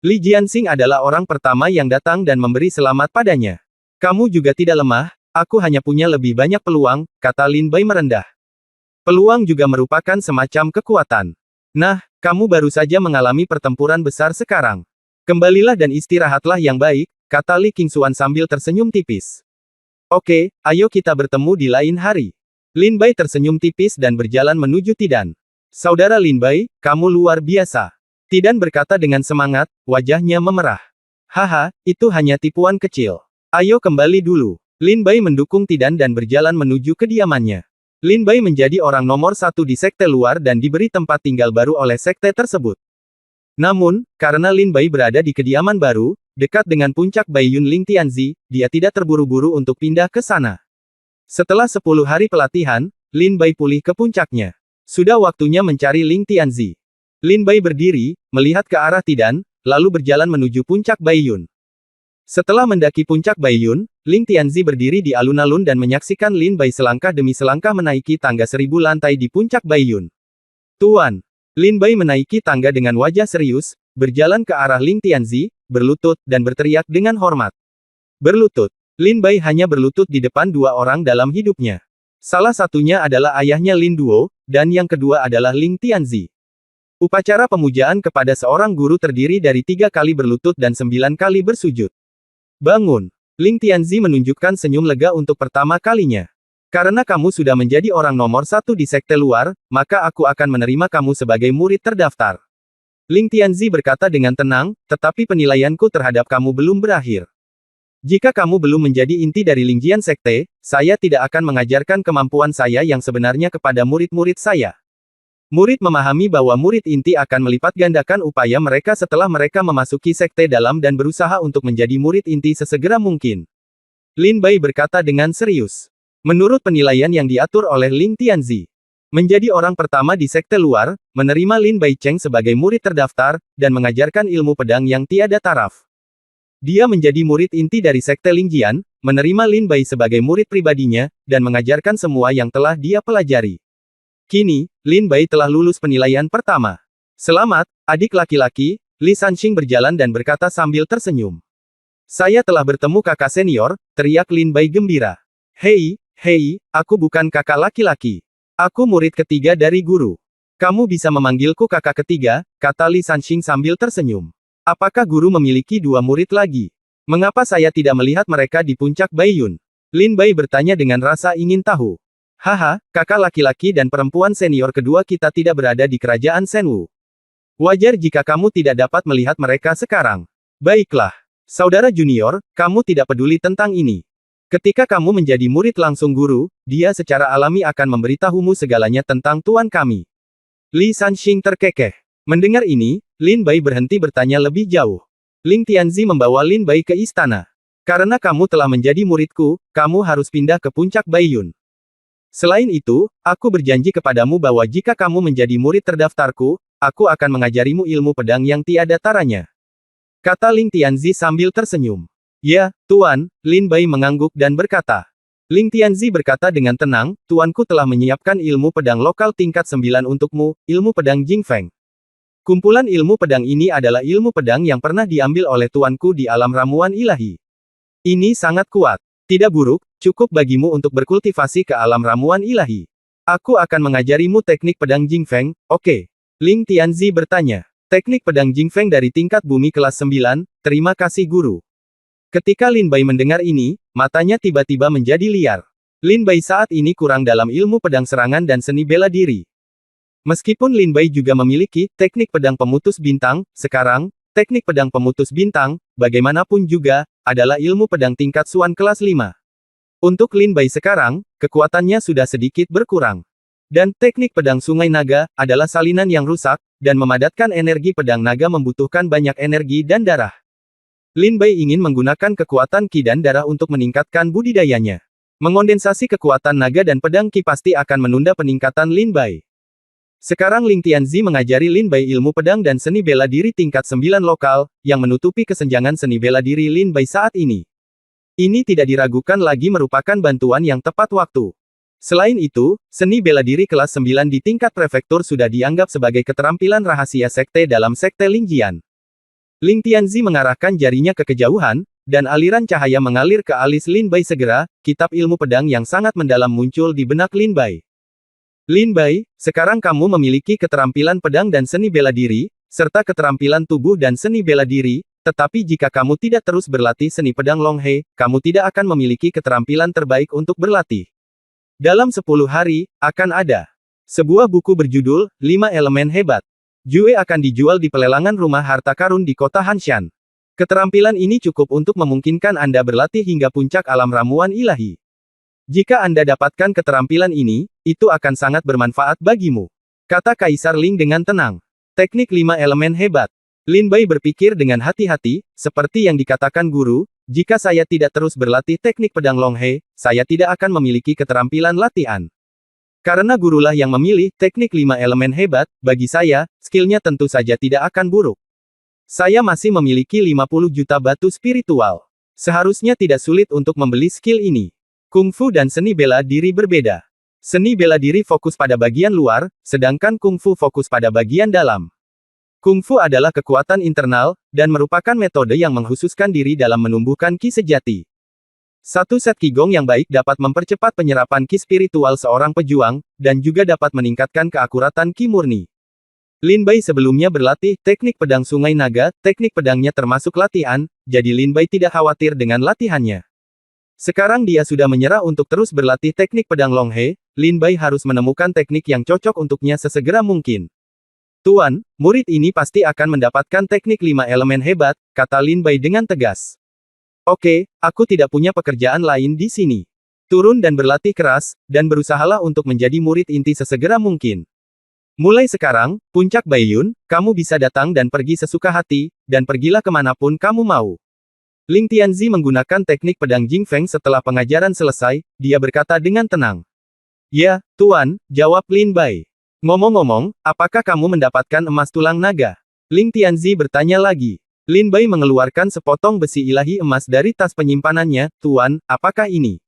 Li Jianxing adalah orang pertama yang datang dan memberi selamat padanya. Kamu juga tidak lemah, aku hanya punya lebih banyak peluang, kata Lin Bai merendah. Peluang juga merupakan semacam kekuatan. Nah, kamu baru saja mengalami pertempuran besar sekarang. Kembalilah dan istirahatlah yang baik, kata Li Qingxuan sambil tersenyum tipis. Oke, ayo kita bertemu di lain hari. Lin Bai tersenyum tipis dan berjalan menuju Tidan. Saudara Lin Bai, kamu luar biasa. Tidan berkata dengan semangat, wajahnya memerah. Haha, itu hanya tipuan kecil. Ayo kembali dulu. Lin Bai mendukung Tidan dan berjalan menuju kediamannya. Lin Bai menjadi orang nomor satu di sekte luar dan diberi tempat tinggal baru oleh sekte tersebut. Namun, karena Lin Bai berada di kediaman baru, dekat dengan puncak Baiyun Ling Tianzi, dia tidak terburu-buru untuk pindah ke sana. Setelah 10 hari pelatihan, Lin Bai pulih ke puncaknya. Sudah waktunya mencari Ling Tianzi. Lin Bai berdiri, melihat ke arah Tidan, lalu berjalan menuju puncak Baiyun. Setelah mendaki puncak Baiyun, Ling Tianzi berdiri di alun-alun dan menyaksikan Lin Bai selangkah demi selangkah menaiki tangga 1000 lantai di puncak Baiyun. Tuan. Lin Bai menaiki tangga dengan wajah serius, berjalan ke arah Ling Tianzi, berlutut, dan berteriak dengan hormat. Berlutut. Lin Bai hanya berlutut di depan dua orang dalam hidupnya. Salah satunya adalah ayahnya Lin Duo, dan yang kedua adalah Ling Tianzi. Upacara pemujaan kepada seorang guru terdiri dari 3 kali berlutut dan 9 kali bersujud. Bangun. Ling Tianzi menunjukkan senyum lega untuk pertama kalinya. Karena kamu sudah menjadi orang nomor satu di sekte luar, maka aku akan menerima kamu sebagai murid terdaftar. Ling Tianzi berkata dengan tenang, tetapi penilaianku terhadap kamu belum berakhir. Jika kamu belum menjadi inti dari Lingjian Sekte, saya tidak akan mengajarkan kemampuan saya yang sebenarnya kepada murid-murid saya. Murid memahami bahwa murid inti akan melipat gandakan upaya mereka setelah mereka memasuki sekte dalam dan berusaha untuk menjadi murid inti sesegera mungkin. Lin Bai berkata dengan serius. Menurut penilaian yang diatur oleh Ling Tianzi, menjadi orang pertama di sekte luar, menerima Lin Bai Cheng sebagai murid terdaftar, dan mengajarkan ilmu pedang yang tiada taraf. Dia menjadi murid inti dari sekte Lingjian, menerima Lin Bai sebagai murid pribadinya, dan mengajarkan semua yang telah dia pelajari. Kini, Lin Bai telah lulus penilaian pertama. Selamat, adik laki-laki, Li Sanxing berjalan dan berkata sambil tersenyum. Saya telah bertemu kakak senior, teriak Lin Bai gembira. Hei, aku bukan kakak laki-laki. Aku murid ketiga dari guru. Kamu bisa memanggilku kakak ketiga, kata Li Sanxing sambil tersenyum. Apakah guru memiliki 2 murid lagi? Mengapa saya tidak melihat mereka di puncak Baiyun? Lin Bai bertanya dengan rasa ingin tahu. Haha, kakak laki-laki dan perempuan senior kedua kita tidak berada di kerajaan Shenwu. Wajar jika kamu tidak dapat melihat mereka sekarang. Baiklah. Saudara junior, kamu tidak peduli tentang ini. Ketika kamu menjadi murid langsung guru, dia secara alami akan memberitahumu segalanya tentang tuan kami. Li Sanxing terkekeh. Mendengar ini, Lin Bai berhenti bertanya lebih jauh. Ling Tianzi membawa Lin Bai ke istana. Karena kamu telah menjadi muridku, kamu harus pindah ke puncak Baiyun. Selain itu, aku berjanji kepadamu bahwa jika kamu menjadi murid terdaftarku, aku akan mengajarimu ilmu pedang yang tiada taranya. Kata Ling Tianzi sambil tersenyum. Ya, Tuan, Lin Bai mengangguk dan berkata. Ling Tianzi berkata dengan tenang, tuanku telah menyiapkan ilmu pedang lokal tingkat 9 untukmu, ilmu pedang Jingfeng. Kumpulan ilmu pedang ini adalah ilmu pedang yang pernah diambil oleh tuanku di alam ramuan ilahi. Ini sangat kuat. Tidak buruk, cukup bagimu untuk berkultivasi ke alam ramuan ilahi. Aku akan mengajarimu teknik pedang Jingfeng, oke? Ling Tianzi bertanya. Teknik pedang Jingfeng dari tingkat bumi kelas 9, terima kasih guru. Ketika Lin Bai mendengar ini, matanya tiba-tiba menjadi liar. Lin Bai saat ini kurang dalam ilmu pedang serangan dan seni bela diri. Meskipun Lin Bai juga memiliki teknik pedang pemutus bintang, sekarang, teknik pedang pemutus bintang, bagaimanapun juga, adalah ilmu pedang tingkat Suan kelas 5. Untuk Lin Bai sekarang, kekuatannya sudah sedikit berkurang. Dan teknik pedang sungai naga, adalah salinan yang rusak, dan memadatkan energi pedang naga membutuhkan banyak energi dan darah. Lin Bai ingin menggunakan kekuatan Qi dan darah untuk meningkatkan budidayanya. Mengondensasi kekuatan naga dan pedang Qi pasti akan menunda peningkatan Lin Bai. Sekarang Ling Tianzi mengajari Lin Bai ilmu pedang dan seni bela diri tingkat 9 lokal, yang menutupi kesenjangan seni bela diri Lin Bai saat ini. Ini tidak diragukan lagi merupakan bantuan yang tepat waktu. Selain itu, seni bela diri kelas 9 di tingkat prefektur sudah dianggap sebagai keterampilan rahasia sekte dalam sekte Lingjian. Ling Tianzi mengarahkan jarinya ke kejauhan, dan aliran cahaya mengalir ke alis Lin Bai segera, kitab ilmu pedang yang sangat mendalam muncul di benak Lin Bai. Lin Bai, sekarang kamu memiliki keterampilan pedang dan seni bela diri, serta keterampilan tubuh dan seni bela diri, tetapi jika kamu tidak terus berlatih seni pedang Long He, kamu tidak akan memiliki keterampilan terbaik untuk berlatih. Dalam 10 hari, akan ada sebuah buku berjudul, 5 Elemen Hebat. Jue akan dijual di pelelangan rumah harta karun di kota Hanshan. Keterampilan ini cukup untuk memungkinkan Anda berlatih hingga puncak alam ramuan ilahi. Jika Anda dapatkan keterampilan ini, itu akan sangat bermanfaat bagimu. Kata Kaisar Ling dengan tenang. Teknik 5 elemen hebat. Lin Bai berpikir dengan hati-hati, seperti yang dikatakan guru, jika saya tidak terus berlatih teknik pedang Long He, saya tidak akan memiliki keterampilan latihan. Karena gurulah yang memilih teknik 5 elemen hebat, bagi saya, skillnya tentu saja tidak akan buruk. Saya masih memiliki 50 juta batu spiritual. Seharusnya tidak sulit untuk membeli skill ini. Kungfu dan seni bela diri berbeda. Seni bela diri fokus pada bagian luar, sedangkan kungfu fokus pada bagian dalam. Kungfu adalah kekuatan internal, dan merupakan metode yang mengkhususkan diri dalam menumbuhkan ki sejati. Satu set Qigong yang baik dapat mempercepat penyerapan ki spiritual seorang pejuang, dan juga dapat meningkatkan keakuratan ki murni. Lin Bai sebelumnya berlatih teknik pedang sungai naga, teknik pedangnya termasuk latihan, jadi Lin Bai tidak khawatir dengan latihannya. Sekarang dia sudah menyerah untuk terus berlatih teknik pedang Long He, Lin Bai harus menemukan teknik yang cocok untuknya sesegera mungkin. Tuan, murid ini pasti akan mendapatkan teknik 5 elemen hebat, kata Lin Bai dengan tegas. Oke, aku tidak punya pekerjaan lain di sini. Turun dan berlatih keras, dan berusahalah untuk menjadi murid inti sesegera mungkin. Mulai sekarang, Puncak Baiyun, kamu bisa datang dan pergi sesuka hati, dan pergilah kemanapun kamu mau. Ling Tianzi menggunakan teknik pedang Jingfeng setelah pengajaran selesai, dia berkata dengan tenang. Ya, Tuan, jawab Lin Bai. Ngomong-ngomong, apakah kamu mendapatkan emas tulang naga? Ling Tianzi bertanya lagi. Lin Bai mengeluarkan sepotong besi ilahi emas dari tas penyimpanannya, Tuan, apakah ini?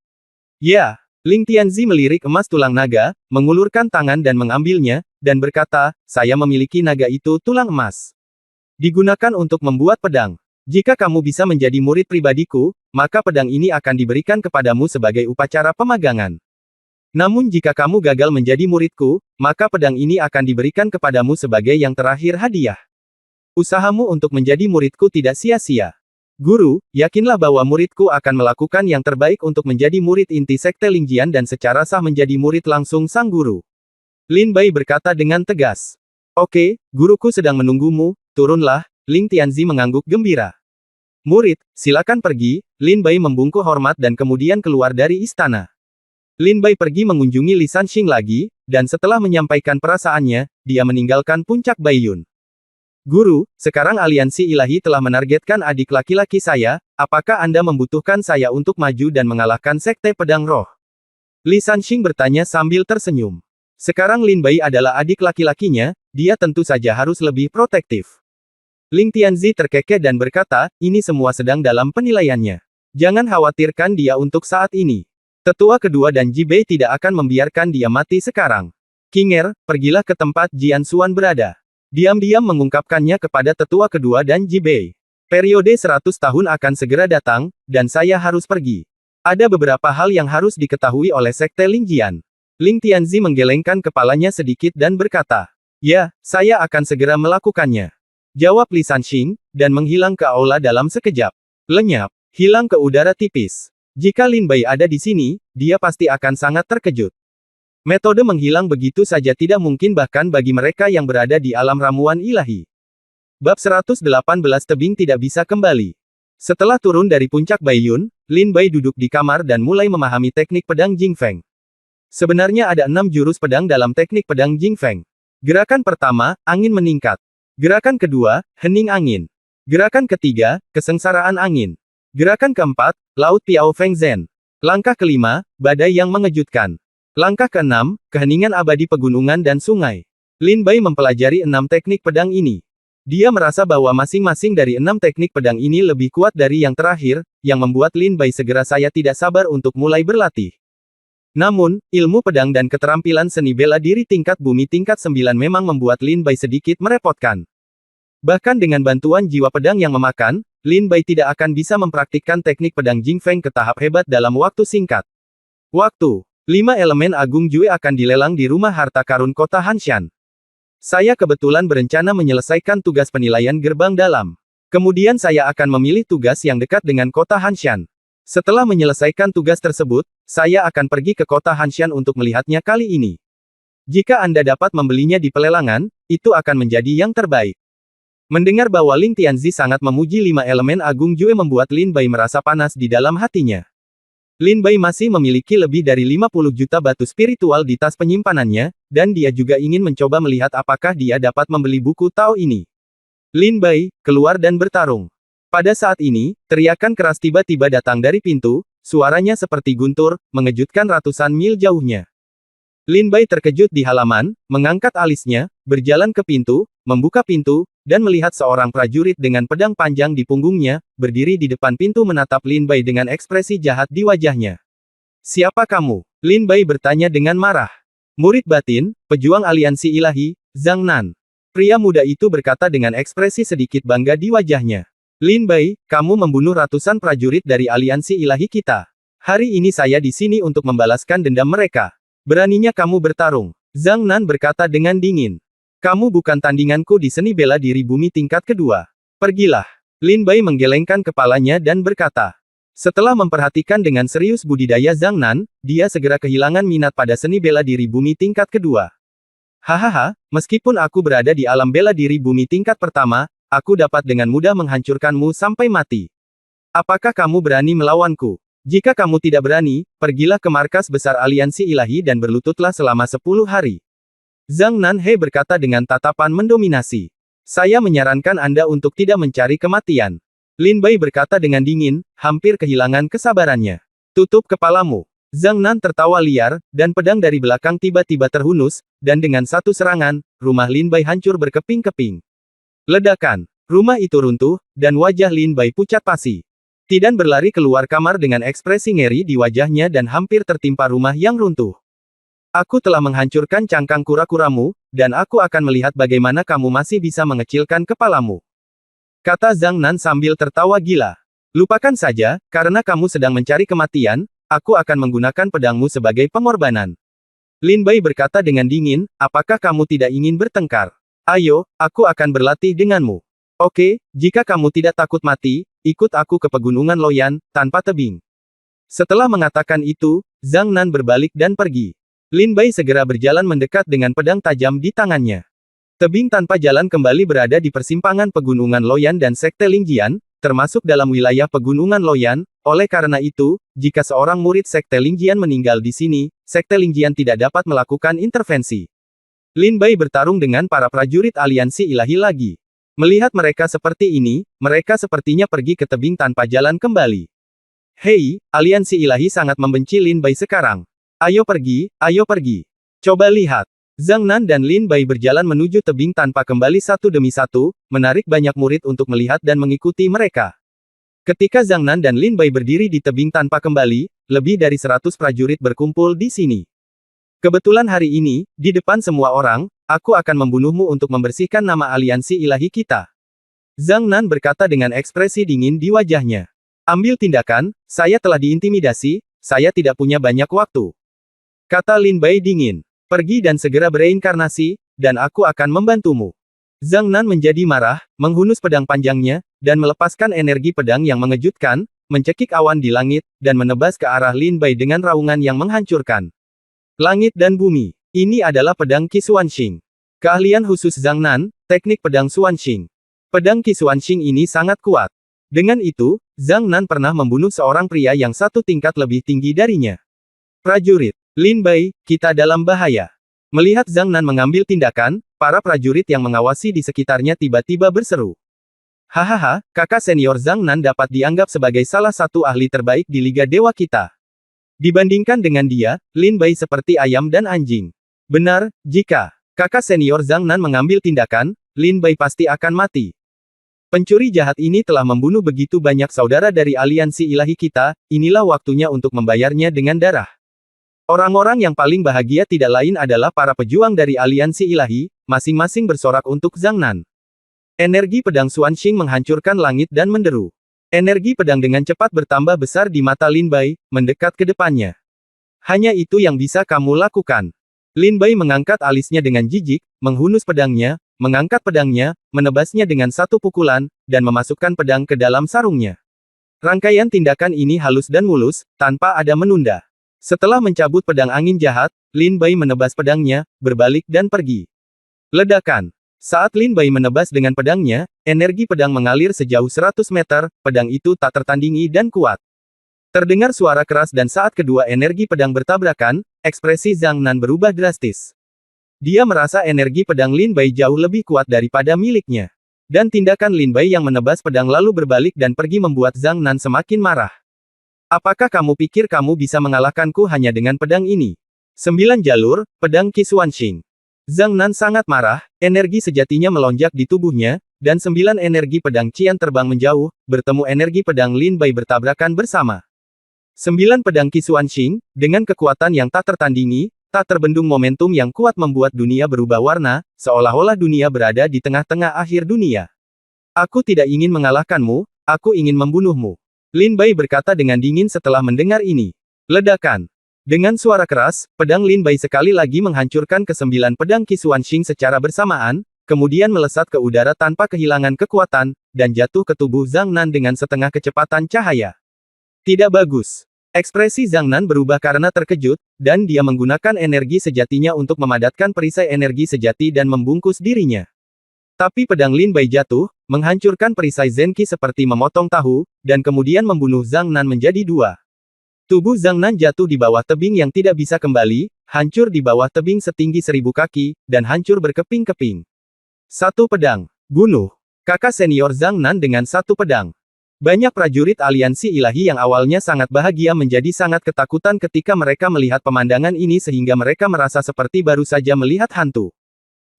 Ya, Ling Tianzi melirik emas tulang naga, mengulurkan tangan dan mengambilnya, dan berkata, saya memiliki naga itu tulang emas. Digunakan untuk membuat pedang. Jika kamu bisa menjadi murid pribadiku, maka pedang ini akan diberikan kepadamu sebagai upacara pemagangan. Namun jika kamu gagal menjadi muridku, maka pedang ini akan diberikan kepadamu sebagai yang terakhir hadiah. Usahamu untuk menjadi muridku tidak sia-sia. Guru, yakinlah bahwa muridku akan melakukan yang terbaik untuk menjadi murid inti Sekte Lingjian dan secara sah menjadi murid langsung sang guru. Lin Bai berkata dengan tegas. Oke, guruku sedang menunggumu, turunlah, Ling Tianzi mengangguk gembira. Murid, silakan pergi, Lin Bai membungkuk hormat dan kemudian keluar dari istana. Lin Bai pergi mengunjungi Li Sanxing lagi, dan setelah menyampaikan perasaannya, dia meninggalkan Puncak Baiyun. Guru, sekarang aliansi ilahi telah menargetkan adik laki-laki saya, apakah Anda membutuhkan saya untuk maju dan mengalahkan Sekte Pedang Roh? Li Sanxing bertanya sambil tersenyum. Sekarang Lin Bai adalah adik laki-lakinya, dia tentu saja harus lebih protektif. Ling Tianzi terkekeh dan berkata, ini semua sedang dalam penilaiannya. Jangan khawatirkan dia untuk saat ini. Tetua kedua dan Ji Bei tidak akan membiarkan dia mati sekarang. King Er, pergilah ke tempat Jian Xuan berada. Diam-diam mengungkapkannya kepada tetua kedua dan Ji Bei. Periode 100 tahun akan segera datang, dan saya harus pergi. Ada beberapa hal yang harus diketahui oleh Sekte Lingjian. Ling Tianzi menggelengkan kepalanya sedikit dan berkata, ya, saya akan segera melakukannya. Jawab Li Sanxing, dan menghilang ke aula dalam sekejap. Lenyap, hilang ke udara tipis. Jika Lin Bai ada di sini, dia pasti akan sangat terkejut. Metode menghilang begitu saja tidak mungkin bahkan bagi mereka yang berada di alam ramuan ilahi. Bab 118 Tebing tidak bisa kembali. Setelah turun dari Puncak Baiyun, Lin Bai duduk di kamar dan mulai memahami teknik pedang Jingfeng. Sebenarnya ada 6 jurus pedang dalam teknik pedang Jingfeng. Gerakan pertama, angin meningkat. Gerakan kedua, hening angin. Gerakan ketiga, kesengsaraan angin. Gerakan keempat, Laut Piao Feng Zhen. Langkah kelima, badai yang mengejutkan. Langkah keenam, keheningan abadi pegunungan dan sungai. Lin Bai mempelajari 6 teknik pedang ini. Dia merasa bahwa masing-masing dari 6 teknik pedang ini lebih kuat dari yang terakhir, yang membuat Lin Bai segera saya tidak sabar untuk mulai berlatih. Namun, ilmu pedang dan keterampilan seni bela diri tingkat bumi tingkat 9 memang membuat Lin Bai sedikit merepotkan. Bahkan dengan bantuan jiwa pedang yang memakan, Lin Bai tidak akan bisa mempraktikkan teknik pedang Jingfeng ke tahap hebat dalam waktu singkat. Waktu. 5 elemen agung Jue akan dilelang di rumah harta karun kota Hanshan. Saya kebetulan berencana menyelesaikan tugas penilaian gerbang dalam. Kemudian saya akan memilih tugas yang dekat dengan kota Hanshan. Setelah menyelesaikan tugas tersebut, saya akan pergi ke kota Hanshan untuk melihatnya kali ini. Jika Anda dapat membelinya di pelelangan, itu akan menjadi yang terbaik. Mendengar bahwa Ling Tianzi sangat memuji 5 elemen agung Jue membuat Lin Bai merasa panas di dalam hatinya. Lin Bai masih memiliki lebih dari 50 juta batu spiritual di tas penyimpanannya, dan dia juga ingin mencoba melihat apakah dia dapat membeli buku Tao ini. Lin Bai, keluar dan bertarung. Pada saat ini, teriakan keras tiba-tiba datang dari pintu, suaranya seperti guntur, mengejutkan ratusan mil jauhnya. Lin Bai terkejut di halaman, mengangkat alisnya, berjalan ke pintu, membuka pintu, dan melihat seorang prajurit dengan pedang panjang di punggungnya, berdiri di depan pintu menatap Lin Bai dengan ekspresi jahat di wajahnya. "Siapa kamu?" Lin Bai bertanya dengan marah. "Murid batin, pejuang aliansi ilahi, Zhang Nan." Pria muda itu berkata dengan ekspresi sedikit bangga di wajahnya. "Lin Bai, kamu membunuh ratusan prajurit dari aliansi ilahi kita. Hari ini saya di sini untuk membalaskan dendam mereka. Beraninya kamu bertarung." Zhang Nan berkata dengan dingin. "Kamu bukan tandinganku di seni bela diri bumi tingkat kedua. Pergilah." Lin Bai menggelengkan kepalanya dan berkata. Setelah memperhatikan dengan serius budidaya Zhang Nan, dia segera kehilangan minat pada seni bela diri bumi tingkat kedua. "Hahaha, meskipun aku berada di alam bela diri bumi tingkat pertama, aku dapat dengan mudah menghancurkanmu sampai mati. Apakah kamu berani melawanku? Jika kamu tidak berani, pergilah ke markas besar aliansi ilahi dan berlututlah selama 10 hari." Zhang Nanhe berkata dengan tatapan mendominasi. "Saya menyarankan Anda untuk tidak mencari kematian." Lin Bai berkata dengan dingin, hampir kehilangan kesabarannya. "Tutup kepalamu." Zhang Nan tertawa liar, dan pedang dari belakang tiba-tiba terhunus, dan dengan satu serangan, rumah Lin Bai hancur berkeping-keping. Ledakan. Rumah itu runtuh, dan wajah Lin Bai pucat pasi. Tidan berlari keluar kamar dengan ekspresi ngeri di wajahnya dan hampir tertimpa rumah yang runtuh. "Aku telah menghancurkan cangkang kura-kuramu, dan aku akan melihat bagaimana kamu masih bisa mengecilkan kepalamu," kata Zhang Nan sambil tertawa gila. "Lupakan saja, karena kamu sedang mencari kematian, aku akan menggunakan pedangmu sebagai pengorbanan." Lin Bai berkata dengan dingin, "Apakah kamu tidak ingin bertengkar? Ayo, aku akan berlatih denganmu. Oke, jika kamu tidak takut mati, ikut aku ke pegunungan Loyan, tanpa tebing." Setelah mengatakan itu, Zhang Nan berbalik dan pergi. Lin Bai segera berjalan mendekat dengan pedang tajam di tangannya. Tebing tanpa jalan kembali berada di persimpangan pegunungan Loyan dan Sekte Lingjian, termasuk dalam wilayah pegunungan Loyan. Oleh karena itu, jika seorang murid Sekte Lingjian meninggal di sini, Sekte Lingjian tidak dapat melakukan intervensi. Lin Bai bertarung dengan para prajurit aliansi ilahi lagi. Melihat mereka seperti ini, mereka sepertinya pergi ke tebing tanpa jalan kembali. "Hei, aliansi ilahi sangat membenci Lin Bai sekarang. Ayo pergi, ayo pergi. Coba lihat." Zhang Nan dan Lin Bai berjalan menuju tebing tanpa kembali satu demi satu, menarik banyak murid untuk melihat dan mengikuti mereka. Ketika Zhang Nan dan Lin Bai berdiri di tebing tanpa kembali, lebih dari 100 prajurit berkumpul di sini. "Kebetulan hari ini, di depan semua orang, aku akan membunuhmu untuk membersihkan nama aliansi ilahi kita." Zhang Nan berkata dengan ekspresi dingin di wajahnya. "Ambil tindakan, saya telah diintimidasi, saya tidak punya banyak waktu," kata Lin Bai dingin. "Pergi dan segera bereinkarnasi, dan aku akan membantumu." Zhang Nan menjadi marah, menghunus pedang panjangnya, dan melepaskan energi pedang yang mengejutkan, mencekik awan di langit, dan menebas ke arah Lin Bai dengan raungan yang menghancurkan langit dan bumi. Ini adalah pedang Qi Xuanxing. Keahlian khusus Zhang Nan, teknik pedang Xuanxing. Pedang Qi Xuanxing ini sangat kuat. Dengan itu, Zhang Nan pernah membunuh seorang pria yang satu tingkat lebih tinggi darinya. Prajurit. "Lin Bai, kita dalam bahaya." Melihat Zhang Nan mengambil tindakan, para prajurit yang mengawasi di sekitarnya tiba-tiba berseru. "Hahaha, kakak senior Zhang Nan dapat dianggap sebagai salah satu ahli terbaik di Liga Dewa kita. Dibandingkan dengan dia, Lin Bai seperti ayam dan anjing. Benar, jika kakak senior Zhang Nan mengambil tindakan, Lin Bai pasti akan mati. Pencuri jahat ini telah membunuh begitu banyak saudara dari aliansi ilahi kita, inilah waktunya untuk membayarnya dengan darah." Orang-orang yang paling bahagia tidak lain adalah para pejuang dari aliansi ilahi, masing-masing bersorak untuk Zhang Nan. Energi pedang Xuanxing menghancurkan langit dan menderu. Energi pedang dengan cepat bertambah besar di mata Lin Bai, mendekat ke depannya. "Hanya itu yang bisa kamu lakukan." Lin Bai mengangkat alisnya dengan jijik, menghunus pedangnya, mengangkat pedangnya, menebasnya dengan satu pukulan, dan memasukkan pedang ke dalam sarungnya. Rangkaian tindakan ini halus dan mulus, tanpa ada menunda. Setelah mencabut pedang angin jahat, Lin Bai menebas pedangnya, berbalik dan pergi. Ledakan. Saat Lin Bai menebas dengan pedangnya, energi pedang mengalir sejauh 100 meter, pedang itu tak tertandingi dan kuat. Terdengar suara keras dan saat kedua energi pedang bertabrakan, ekspresi Zhang Nan berubah drastis. Dia merasa energi pedang Lin Bai jauh lebih kuat daripada miliknya. Dan tindakan Lin Bai yang menebas pedang lalu berbalik dan pergi membuat Zhang Nan semakin marah. Apakah kamu pikir kamu bisa mengalahkanku hanya dengan pedang ini? 9 jalur, pedang Qisuanxing. Zhang Nan sangat marah, energi sejatinya melonjak di tubuhnya, dan 9 energi pedang Qian terbang menjauh, bertemu energi pedang Lin Bai bertabrakan bersama. 9 pedang Qisuanxing, dengan kekuatan yang tak tertandingi, tak terbendung momentum yang kuat membuat dunia berubah warna, seolah-olah dunia berada di tengah-tengah akhir dunia. Aku tidak ingin mengalahkanmu, aku ingin membunuhmu. Lin Bai berkata dengan dingin setelah mendengar ini. Ledakan. Dengan suara keras, pedang Lin Bai sekali lagi menghancurkan ke-9 pedang Qisuanxing secara bersamaan, kemudian melesat ke udara tanpa kehilangan kekuatan, dan jatuh ke tubuh Zhang Nan dengan setengah kecepatan cahaya. Tidak bagus. Ekspresi Zhang Nan berubah karena terkejut, dan dia menggunakan energi sejatinya untuk memadatkan perisai energi sejati dan membungkus dirinya. Tapi pedang Lin Bai jatuh, menghancurkan perisai Zenqi seperti memotong tahu, dan kemudian membunuh Zhang Nan menjadi 2. Tubuh Zhang Nan jatuh di bawah tebing yang tidak bisa kembali, hancur di bawah tebing setinggi 1000 kaki, dan hancur berkeping-keping. 1 pedang. Bunuh. Kakak senior Zhang Nan dengan 1 pedang. Banyak prajurit aliansi ilahi yang awalnya sangat bahagia menjadi sangat ketakutan ketika mereka melihat pemandangan ini sehingga mereka merasa seperti baru saja melihat hantu.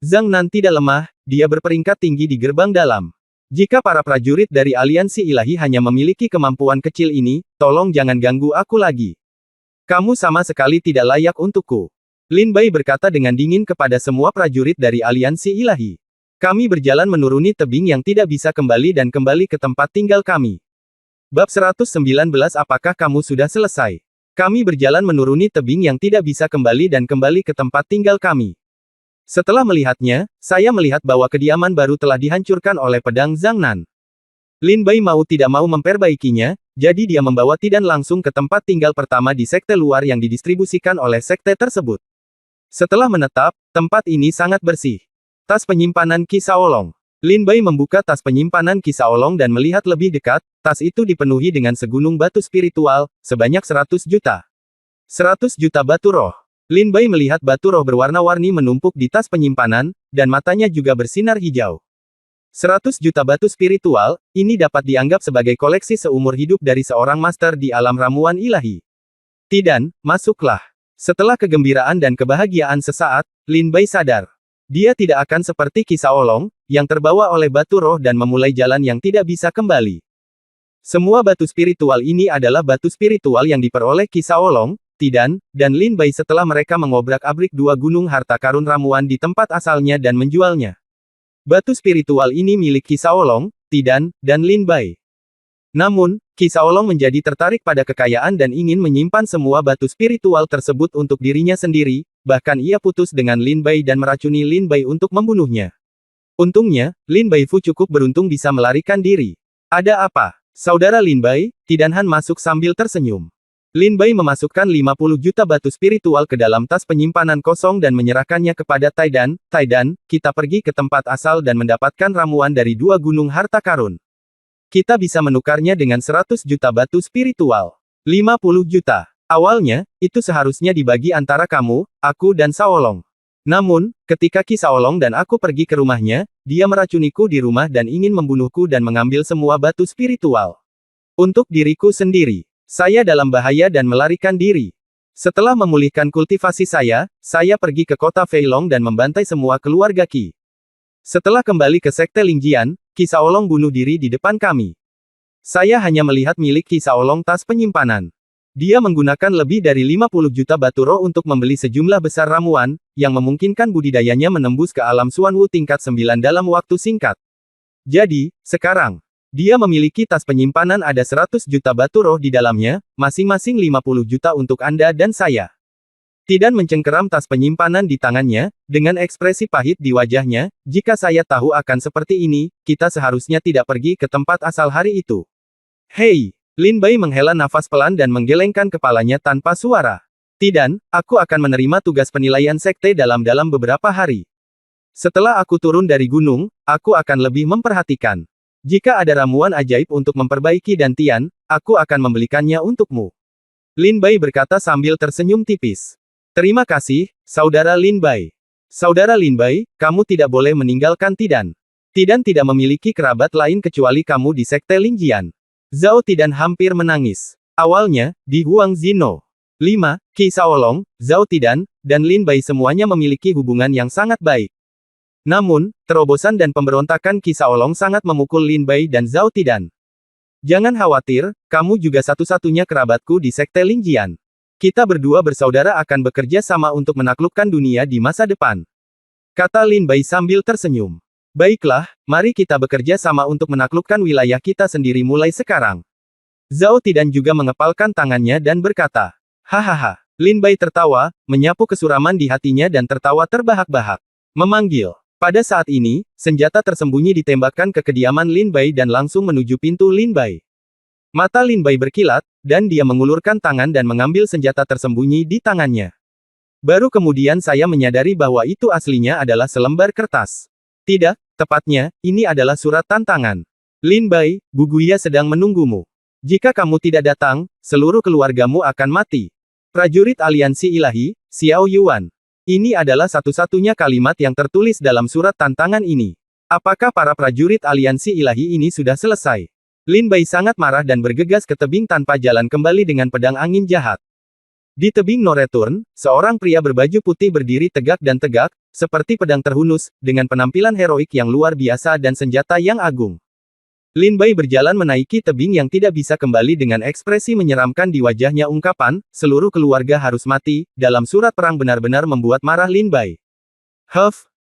Zhang Nan tidak lemah, dia berperingkat tinggi di gerbang dalam. Jika para prajurit dari aliansi ilahi hanya memiliki kemampuan kecil ini, tolong jangan ganggu aku lagi. Kamu sama sekali tidak layak untukku. Lin Bai berkata dengan dingin kepada semua prajurit dari aliansi ilahi. Kami berjalan menuruni tebing yang tidak bisa kembali dan kembali ke tempat tinggal kami. Bab 119 Apakah kamu sudah selesai? Kami berjalan menuruni tebing yang tidak bisa kembali dan kembali ke tempat tinggal kami. Setelah melihatnya, saya melihat bahwa kediaman baru telah dihancurkan oleh pedang Zhang Nan. Lin Bai mau tidak mau memperbaikinya, jadi dia membawa Tidan langsung ke tempat tinggal pertama di sekte luar yang didistribusikan oleh sekte tersebut. Setelah menetap, tempat ini sangat bersih. Tas penyimpanan Qi Shaolong. Lin Bai membuka tas penyimpanan Qi Shaolong dan melihat lebih dekat, tas itu dipenuhi dengan segunung batu spiritual, sebanyak 100 juta. 100 juta batu roh. Lin Bai melihat batu roh berwarna-warni menumpuk di tas penyimpanan, dan matanya juga bersinar hijau. 100 juta batu spiritual, ini dapat dianggap sebagai koleksi seumur hidup dari seorang master di alam ramuan ilahi. Tidan, masuklah. Setelah kegembiraan dan kebahagiaan sesaat, Lin Bai sadar. Dia tidak akan seperti Qi Shaolong, yang terbawa oleh batu roh dan memulai jalan yang tidak bisa kembali. Semua batu spiritual ini adalah batu spiritual yang diperoleh Qi Shaolong, Tidan, dan Lin Bai setelah mereka mengobrak-abrik 2 gunung harta karun ramuan di tempat asalnya dan menjualnya. Batu spiritual ini milik Qi Shaolong, Tidan, dan Lin Bai. Namun, Qi Shaolong menjadi tertarik pada kekayaan dan ingin menyimpan semua batu spiritual tersebut untuk dirinya sendiri, bahkan ia putus dengan Lin Bai dan meracuni Lin Bai untuk membunuhnya. Untungnya, Lin Baifu cukup beruntung bisa melarikan diri. Ada apa? Saudara Lin Bai, Tidan Han masuk sambil tersenyum. Lin Bai memasukkan 50 juta batu spiritual ke dalam tas penyimpanan kosong dan menyerahkannya kepada Tidan. Tidan, kita pergi ke tempat asal dan mendapatkan ramuan dari 2 gunung harta karun. Kita bisa menukarnya dengan 100 juta batu spiritual. 50 juta. Awalnya, itu seharusnya dibagi antara kamu, aku dan Shaolong. Namun, ketika Qi Shaolong dan aku pergi ke rumahnya, dia meracuniku di rumah dan ingin membunuhku dan mengambil semua batu spiritual. Untuk diriku sendiri. Saya dalam bahaya dan melarikan diri. Setelah memulihkan kultivasi saya pergi ke kota Feilong dan membantai semua keluarga Qi. Setelah kembali ke sekte Lingjian, Qi Shaolong bunuh diri di depan kami. Saya hanya melihat milik Qi Shaolong tas penyimpanan. Dia menggunakan lebih dari 50 juta batu roh untuk membeli sejumlah besar ramuan, yang memungkinkan budidayanya menembus ke alam Xuanwu tingkat 9 dalam waktu singkat. Jadi, sekarang, dia memiliki tas penyimpanan ada 100 juta batu roh di dalamnya, masing-masing 50 juta untuk Anda dan saya. Tidan mencengkeram tas penyimpanan di tangannya, dengan ekspresi pahit di wajahnya, jika saya tahu akan seperti ini, kita seharusnya tidak pergi ke tempat asal hari itu. Hei! Lin Bai menghela nafas pelan dan menggelengkan kepalanya tanpa suara. Tidan, aku akan menerima tugas penilaian sekte dalam beberapa hari. Setelah aku turun dari gunung, aku akan lebih memperhatikan. Jika ada ramuan ajaib untuk memperbaiki Dantian, aku akan membelikannya untukmu. Lin Bai berkata sambil tersenyum tipis. Terima kasih, Saudara Lin Bai. Saudara Lin Bai, kamu tidak boleh meninggalkan Tidan. Tidan tidak memiliki kerabat lain kecuali kamu di sekte Lingjian. Zhao Tidan hampir menangis. Awalnya, di Huang Zino 5, Qi Shaolong, Zhao Tidan, dan Lin Bai semuanya memiliki hubungan yang sangat baik. Namun, terobosan dan pemberontakan Qi Shaolong sangat memukul Lin Bai dan Zhao Tidan. Jangan khawatir, kamu juga satu-satunya kerabatku di sekte Lingjian. Kita berdua bersaudara akan bekerja sama untuk menaklukkan dunia di masa depan. Kata Lin Bai sambil tersenyum. Baiklah, mari kita bekerja sama untuk menaklukkan wilayah kita sendiri mulai sekarang. Zhao Tidan juga mengepalkan tangannya dan berkata, hahaha. Lin Bai tertawa, menyapu kesuraman di hatinya dan tertawa terbahak-bahak. Memanggil. Pada saat ini, senjata tersembunyi ditembakkan ke kediaman Lin Bai dan langsung menuju pintu Lin Bai. Mata Lin Bai berkilat, dan dia mengulurkan tangan dan mengambil senjata tersembunyi di tangannya. Baru kemudian saya menyadari bahwa itu aslinya adalah selembar kertas. Tidak, tepatnya, ini adalah surat tantangan. Lin Bai, Bu Guya sedang menunggumu. Jika kamu tidak datang, seluruh keluargamu akan mati. Prajurit Aliansi Ilahi, Xiao Yuan. Ini adalah satu-satunya kalimat yang tertulis dalam surat tantangan ini. Apakah para prajurit Aliansi Ilahi ini sudah selesai? Lin Bai sangat marah dan bergegas ke tebing tanpa jalan kembali dengan pedang angin jahat. Di tebing No Return, seorang pria berbaju putih berdiri tegak dan tegak, seperti pedang terhunus, dengan penampilan heroik yang luar biasa dan senjata yang agung. Lin Bai berjalan menaiki tebing yang tidak bisa kembali dengan ekspresi menyeramkan di wajahnya ungkapan, seluruh keluarga harus mati, dalam surat perang benar-benar membuat marah Lin Bai.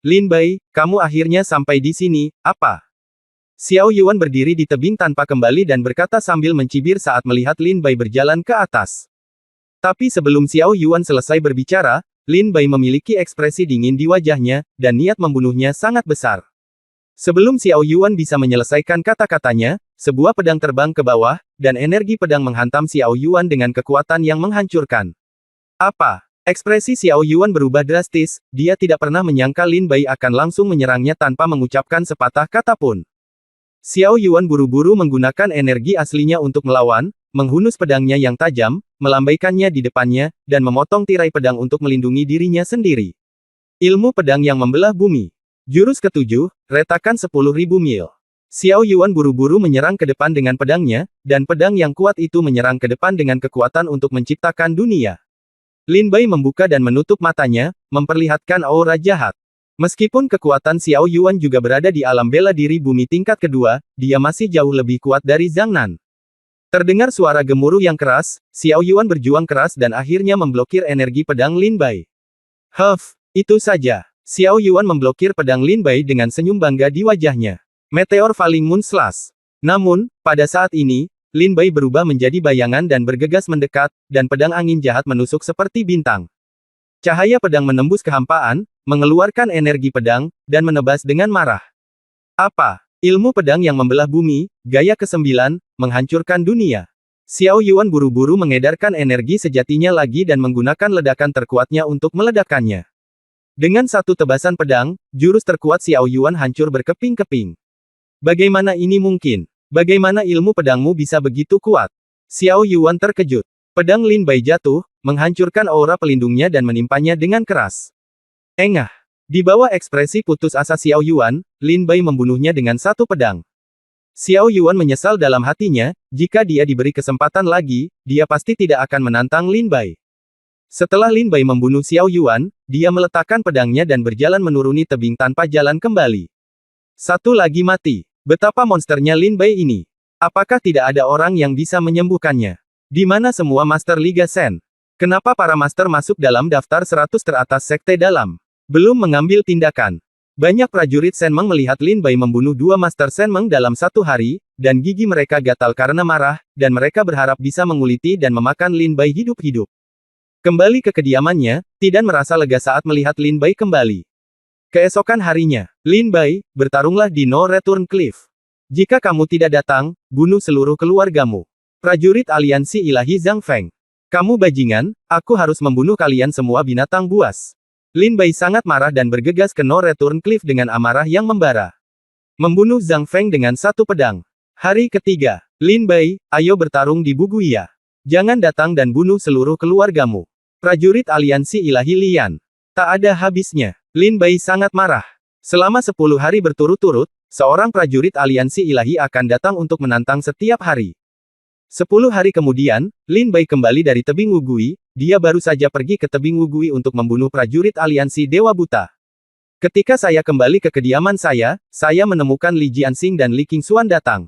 Lin Bai, kamu akhirnya sampai di sini, apa? Xiao Yuan berdiri di tebing tanpa kembali dan berkata sambil mencibir saat melihat Lin Bai berjalan ke atas. Tapi sebelum Xiao Yuan selesai berbicara, Lin Bai memiliki ekspresi dingin di wajahnya, dan niat membunuhnya sangat besar. Sebelum Xiao Yuan bisa menyelesaikan kata-katanya, sebuah pedang terbang ke bawah, dan energi pedang menghantam Xiao Yuan dengan kekuatan yang menghancurkan. Apa? Ekspresi Xiao Yuan berubah drastis, dia tidak pernah menyangka Lin Bai akan langsung menyerangnya tanpa mengucapkan sepatah kata pun. Xiao Yuan buru-buru menggunakan energi aslinya untuk melawan, menghunus pedangnya yang tajam, melambaikannya di depannya, dan memotong tirai pedang untuk melindungi dirinya sendiri. Ilmu pedang yang membelah bumi. Jurus ke-7, retakan 10.000 mil. Xiao Yuan buru-buru menyerang ke depan dengan pedangnya, dan pedang yang kuat itu menyerang ke depan dengan kekuatan untuk menciptakan dunia. Lin Bai membuka dan menutup matanya, memperlihatkan aura jahat. Meskipun kekuatan Xiao Yuan juga berada di alam bela diri bumi tingkat kedua, dia masih jauh lebih kuat dari Zhang Nan. Terdengar suara gemuruh yang keras, Xiao Yuan berjuang keras dan akhirnya memblokir energi pedang Lin Bai. Itu saja. Xiao Yuan memblokir pedang Lin Bai dengan senyum bangga di wajahnya. Meteor Falling Moon Slash. Namun, pada saat ini, Lin Bai berubah menjadi bayangan dan bergegas mendekat, dan pedang angin jahat menusuk seperti bintang. Cahaya pedang menembus kehampaan, mengeluarkan energi pedang, dan menebas dengan marah. Apa? Ilmu pedang yang membelah bumi, gaya ke-9, menghancurkan dunia. Xiao Yuan buru-buru mengedarkan energi sejatinya lagi dan menggunakan ledakan terkuatnya untuk meledakkannya. Dengan satu tebasan pedang, jurus terkuat Xiao Yuan hancur berkeping-keping. Bagaimana ini mungkin? Bagaimana ilmu pedangmu bisa begitu kuat? Xiao Yuan terkejut. Pedang Lin Bai jatuh, menghancurkan aura pelindungnya dan menimpanya dengan keras. Engah. Di bawah ekspresi putus asa Xiao Yuan, Lin Bai membunuhnya dengan satu pedang. Xiao Yuan menyesal dalam hatinya, jika dia diberi kesempatan lagi, dia pasti tidak akan menantang Lin Bai. Setelah Lin Bai membunuh Xiao Yuan, dia meletakkan pedangnya dan berjalan menuruni tebing tanpa jalan kembali. Satu lagi mati. Betapa monsternya Lin Bai ini. Apakah tidak ada orang yang bisa menyembuhkannya? Di mana semua Master Liga Shen? Kenapa para Master masuk dalam daftar 100 teratas sekte dalam? Belum mengambil tindakan. Banyak prajurit Shenmeng melihat Lin Bai membunuh dua Master Shenmeng dalam satu hari, dan gigi mereka gatal karena marah, dan mereka berharap bisa menguliti dan memakan Lin Bai hidup-hidup. Kembali ke kediamannya, Tidan merasa lega saat melihat Lin Bai kembali. Keesokan harinya, Lin Bai, bertarunglah di No Return Cliff. Jika kamu tidak datang, bunuh seluruh keluargamu. Prajurit Aliansi Ilahi Zhang Feng. Kamu bajingan, aku harus membunuh kalian semua binatang buas. Lin Bai sangat marah dan bergegas ke No Return Cliff dengan amarah yang membara. Membunuh Zhang Feng dengan satu pedang. Hari ketiga, Lin Bai, ayo bertarung di Buguia. Jangan datang dan bunuh seluruh keluargamu. Prajurit aliansi ilahi Lian. Tak ada habisnya. Lin Bai sangat marah. Selama 10 hari berturut-turut, seorang prajurit aliansi ilahi akan datang untuk menantang setiap hari. 10 hari kemudian, Lin Bai kembali dari tebing Wugui, dia baru saja pergi ke tebing Wugui untuk membunuh prajurit aliansi Dewa Buta. Ketika saya kembali ke kediaman saya menemukan Li Jianxing dan Li Qingxuan datang.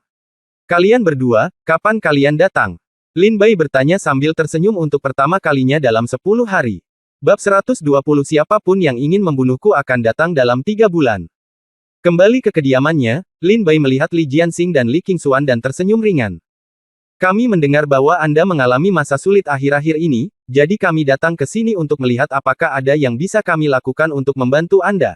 Kalian berdua, kapan kalian datang? Lin Bai bertanya sambil tersenyum untuk pertama kalinya dalam 10 hari. Bab 120 siapapun yang ingin membunuhku akan datang dalam 3 bulan. Kembali ke kediamannya, Lin Bai melihat Li Jianxing dan Li Qingxuan dan tersenyum ringan. Kami mendengar bahwa Anda mengalami masa sulit akhir-akhir ini, jadi kami datang ke sini untuk melihat apakah ada yang bisa kami lakukan untuk membantu Anda.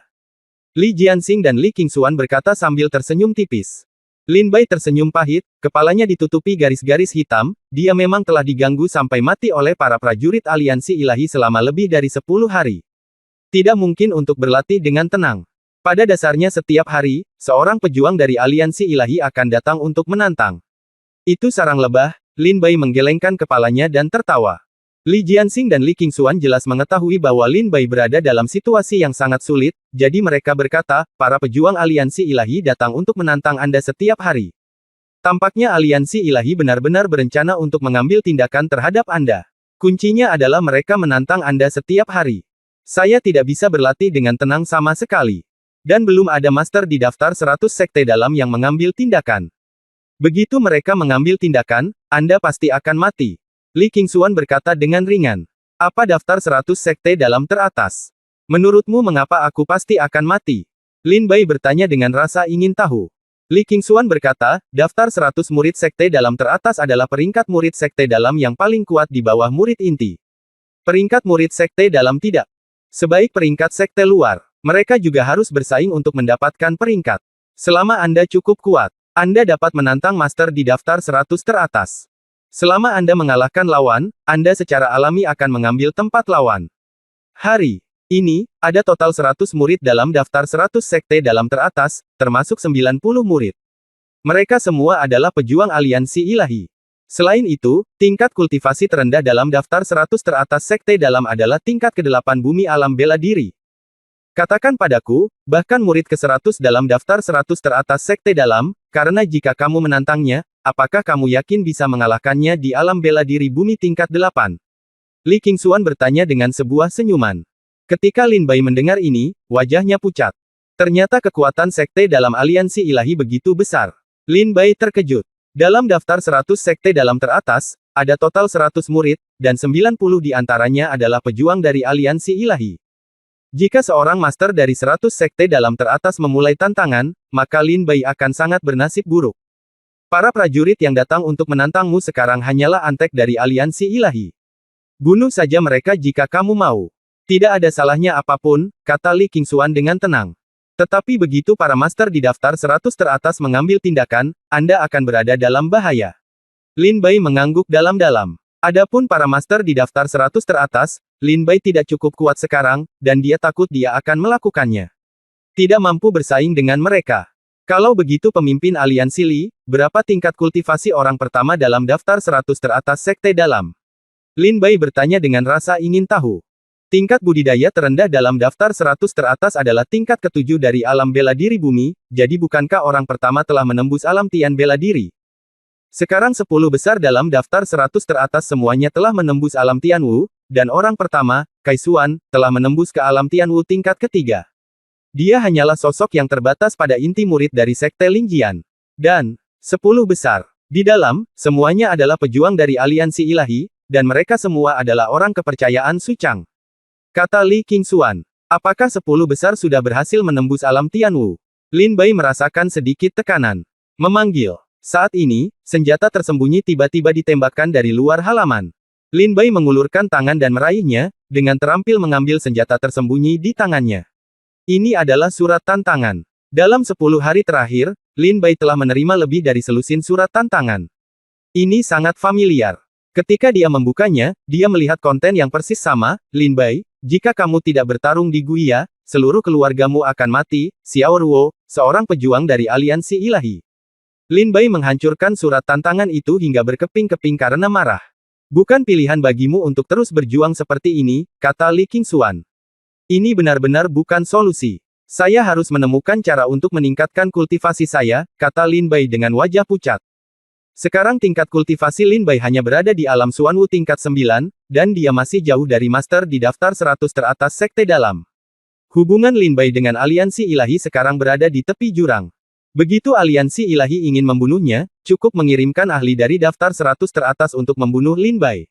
Li Jianxing dan Li Qingxuan berkata sambil tersenyum tipis. Lin Bai tersenyum pahit, kepalanya ditutupi garis-garis hitam, dia memang telah diganggu sampai mati oleh para prajurit aliansi ilahi selama lebih dari 10 hari. Tidak mungkin untuk berlatih dengan tenang. Pada dasarnya setiap hari, seorang pejuang dari aliansi ilahi akan datang untuk menantang. Itu sarang lebah, Lin Bai menggelengkan kepalanya dan tertawa. Li Jianxing dan Li Qingxuan jelas mengetahui bahwa Lin Bai berada dalam situasi yang sangat sulit, jadi mereka berkata, para pejuang aliansi ilahi datang untuk menantang Anda setiap hari. Tampaknya aliansi ilahi benar-benar berencana untuk mengambil tindakan terhadap Anda. Kuncinya adalah mereka menantang Anda setiap hari. Saya tidak bisa berlatih dengan tenang sama sekali. Dan belum ada master di daftar 100 sekte dalam yang mengambil tindakan. Begitu mereka mengambil tindakan, Anda pasti akan mati. Li Qingxuan berkata dengan ringan. Apa daftar 100 sekte dalam teratas? Menurutmu mengapa aku pasti akan mati? Lin Bai bertanya dengan rasa ingin tahu. Li Qingxuan berkata, daftar 100 murid sekte dalam teratas adalah peringkat murid sekte dalam yang paling kuat di bawah murid inti. Peringkat murid sekte dalam tidak. Sebaik peringkat sekte luar, mereka juga harus bersaing untuk mendapatkan peringkat. Selama Anda cukup kuat, Anda dapat menantang master di daftar 100 teratas. Selama Anda mengalahkan lawan, Anda secara alami akan mengambil tempat lawan. Hari ini, ada total 100 murid dalam daftar 100 sekte dalam teratas, termasuk 90 murid. Mereka semua adalah pejuang aliansi ilahi. Selain itu, tingkat kultivasi terendah dalam daftar 100 teratas sekte dalam adalah tingkat ke-8 bumi alam bela diri. Katakan padaku, bahkan murid ke-100 dalam daftar 100 teratas sekte dalam, karena jika kamu menantangnya, apakah kamu yakin bisa mengalahkannya di alam bela diri bumi tingkat 8? Li Qingxuan bertanya dengan sebuah senyuman. Ketika Lin Bai mendengar ini, wajahnya pucat. Ternyata kekuatan sekte dalam aliansi ilahi begitu besar. Lin Bai terkejut. Dalam daftar 100 sekte dalam teratas, ada total 100 murid, dan 90 di antaranya adalah pejuang dari aliansi ilahi. Jika seorang master dari 100 sekte dalam teratas memulai tantangan, maka Lin Bai akan sangat bernasib buruk. Para prajurit yang datang untuk menantangmu sekarang hanyalah antek dari aliansi ilahi. Bunuh saja mereka jika kamu mau. Tidak ada salahnya apapun, kata Li Qingxuan dengan tenang. Tetapi begitu para master di daftar 100 teratas mengambil tindakan, Anda akan berada dalam bahaya. Lin Bai mengangguk dalam-dalam. Adapun para master di daftar 100 teratas, Lin Bai tidak cukup kuat sekarang, dan dia takut dia akan melakukannya. Tidak mampu bersaing dengan mereka. Kalau begitu pemimpin aliansi Li, berapa tingkat kultivasi orang pertama dalam daftar 100 teratas sekte dalam? Lin Bai bertanya dengan rasa ingin tahu. Tingkat budidaya terendah dalam daftar 100 teratas adalah tingkat ke-7 dari alam bela diri bumi, jadi bukankah orang pertama telah menembus alam Tian bela diri? Sekarang 10 besar dalam daftar 100 teratas semuanya telah menembus alam Tianwu, dan orang pertama, Kai Xuan, telah menembus ke alam Tianwu tingkat ketiga. Dia hanyalah sosok yang terbatas pada inti murid dari sekte Lingjian. Dan, 10 besar. Di dalam, semuanya adalah pejuang dari aliansi ilahi, dan mereka semua adalah orang kepercayaan Su Chang. Kata Li Qingxuan. Apakah 10 besar sudah berhasil menembus alam Tianwu? Lin Bai merasakan sedikit tekanan. Memanggil. Saat ini, senjata tersembunyi tiba-tiba ditembakkan dari luar halaman. Lin Bai mengulurkan tangan dan meraihnya, dengan terampil mengambil senjata tersembunyi di tangannya. Ini adalah surat tantangan. Dalam 10 hari terakhir, Lin Bai telah menerima lebih dari selusin surat tantangan. Ini sangat familiar. Ketika dia membukanya, dia melihat konten yang persis sama. Lin Bai, jika kamu tidak bertarung di Guia, seluruh keluargamu akan mati. Xiao Ruo, seorang pejuang dari aliansi ilahi. Lin Bai menghancurkan surat tantangan itu hingga berkeping-keping karena marah. Bukan pilihan bagimu untuk terus berjuang seperti ini, kata Li Qingxuan. Ini benar-benar bukan solusi. Saya harus menemukan cara untuk meningkatkan kultivasi saya, kata Lin Bai dengan wajah pucat. Sekarang tingkat kultivasi Lin Bai hanya berada di alam Xuanwu tingkat 9, dan dia masih jauh dari master di daftar 100 teratas sekte dalam. Hubungan Lin Bai dengan aliansi ilahi sekarang berada di tepi jurang. Begitu aliansi ilahi ingin membunuhnya, cukup mengirimkan ahli dari daftar 100 teratas untuk membunuh Lin Bai.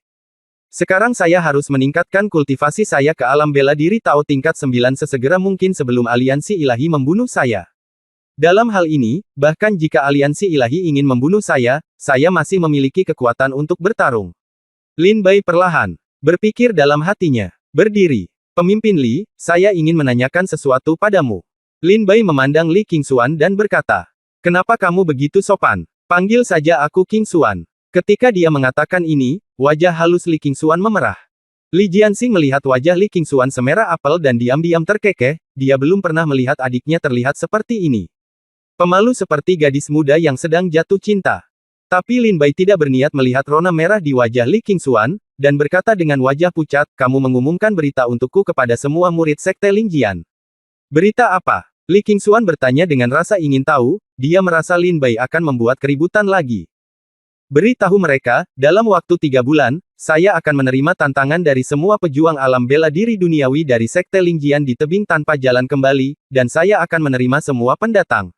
Sekarang saya harus meningkatkan kultivasi saya ke alam bela diri Tao tingkat 9 sesegera mungkin sebelum aliansi ilahi membunuh saya. Dalam hal ini, bahkan jika aliansi ilahi ingin membunuh saya masih memiliki kekuatan untuk bertarung. Lin Bai perlahan berpikir dalam hatinya. Berdiri. Pemimpin Li, saya ingin menanyakan sesuatu padamu. Lin Bai memandang Li Qingxuan dan berkata, kenapa kamu begitu sopan? Panggil saja aku Qingxuan. Ketika dia mengatakan ini, wajah halus Li Qingxuan memerah. Li Jianxing melihat wajah Li Qingxuan semerah apel dan diam-diam terkekeh, dia belum pernah melihat adiknya terlihat seperti ini. Pemalu seperti gadis muda yang sedang jatuh cinta. Tapi Lin Bai tidak berniat melihat rona merah di wajah Li Qingxuan, dan berkata dengan wajah pucat, kamu mengumumkan berita untukku kepada semua murid sekte Lingjian. Berita apa? Li Qingxuan bertanya dengan rasa ingin tahu, dia merasa Lin Bai akan membuat keributan lagi. Beritahu mereka, dalam waktu 3 bulan, saya akan menerima tantangan dari semua pejuang alam bela diri duniawi dari sekte Lingjian di tebing tanpa jalan kembali, dan saya akan menerima semua pendatang.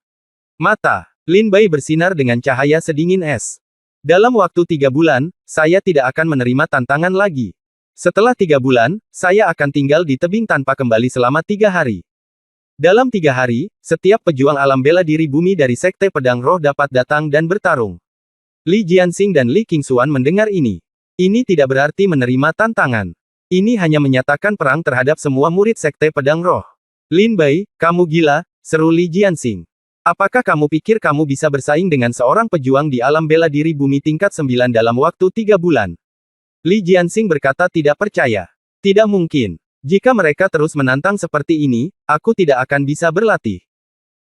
Mata Lin Bai bersinar dengan cahaya sedingin es. Dalam waktu 3 bulan, saya tidak akan menerima tantangan lagi. Setelah 3 bulan, saya akan tinggal di tebing tanpa kembali selama 3 hari. Dalam 3 hari, setiap pejuang alam bela diri bumi dari sekte pedang roh dapat datang dan bertarung. Li Jianxing dan Li Qingxuan mendengar ini. Ini tidak berarti menerima tantangan. Ini hanya menyatakan perang terhadap semua murid sekte pedang roh. Lin Bai, kamu gila, seru Li Jianxing. Apakah kamu pikir kamu bisa bersaing dengan seorang pejuang di alam bela diri bumi tingkat 9 dalam waktu 3 bulan? Li Jianxing berkata tidak percaya. Tidak mungkin. Jika mereka terus menantang seperti ini, aku tidak akan bisa berlatih.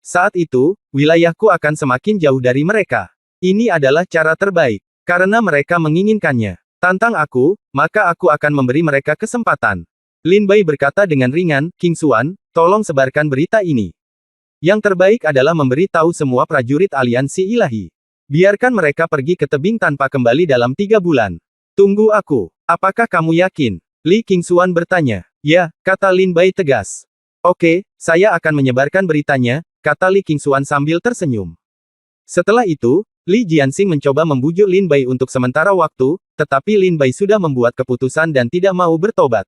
Saat itu, wilayahku akan semakin jauh dari mereka. Ini adalah cara terbaik. Karena mereka menginginkannya. Tantang aku, maka aku akan memberi mereka kesempatan. Lin Bai berkata dengan ringan, Qingxuan, tolong sebarkan berita ini. Yang terbaik adalah memberi tahu semua prajurit aliansi ilahi. Biarkan mereka pergi ke tebing tanpa kembali dalam 3 bulan. Tunggu aku. Apakah kamu yakin? Li Qingxuan bertanya. Ya, kata Lin Bai tegas. Oke, saya akan menyebarkan beritanya, kata Li Qingxuan sambil tersenyum. Setelah itu, Li Jianxing mencoba membujuk Lin Bai untuk sementara waktu, tetapi Lin Bai sudah membuat keputusan dan tidak mau bertobat.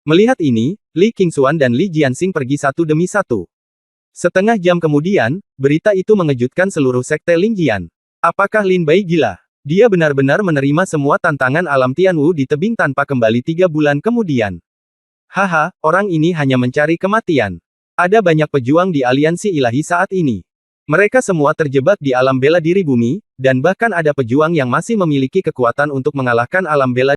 Melihat ini, Li Qingxuan dan Li Jianxing pergi satu demi satu. Setengah jam kemudian, berita itu mengejutkan seluruh sekte Lingjian. Apakah Lin Bai gila? Dia benar-benar menerima semua tantangan alam Tianwu di tebing tanpa kembali 3 bulan kemudian. Haha, orang ini hanya mencari kematian. Ada banyak pejuang di aliansi ilahi saat ini. Mereka semua terjebak di alam bela diri bumi, dan bahkan ada pejuang yang masih memiliki kekuatan untuk mengalahkan alam bela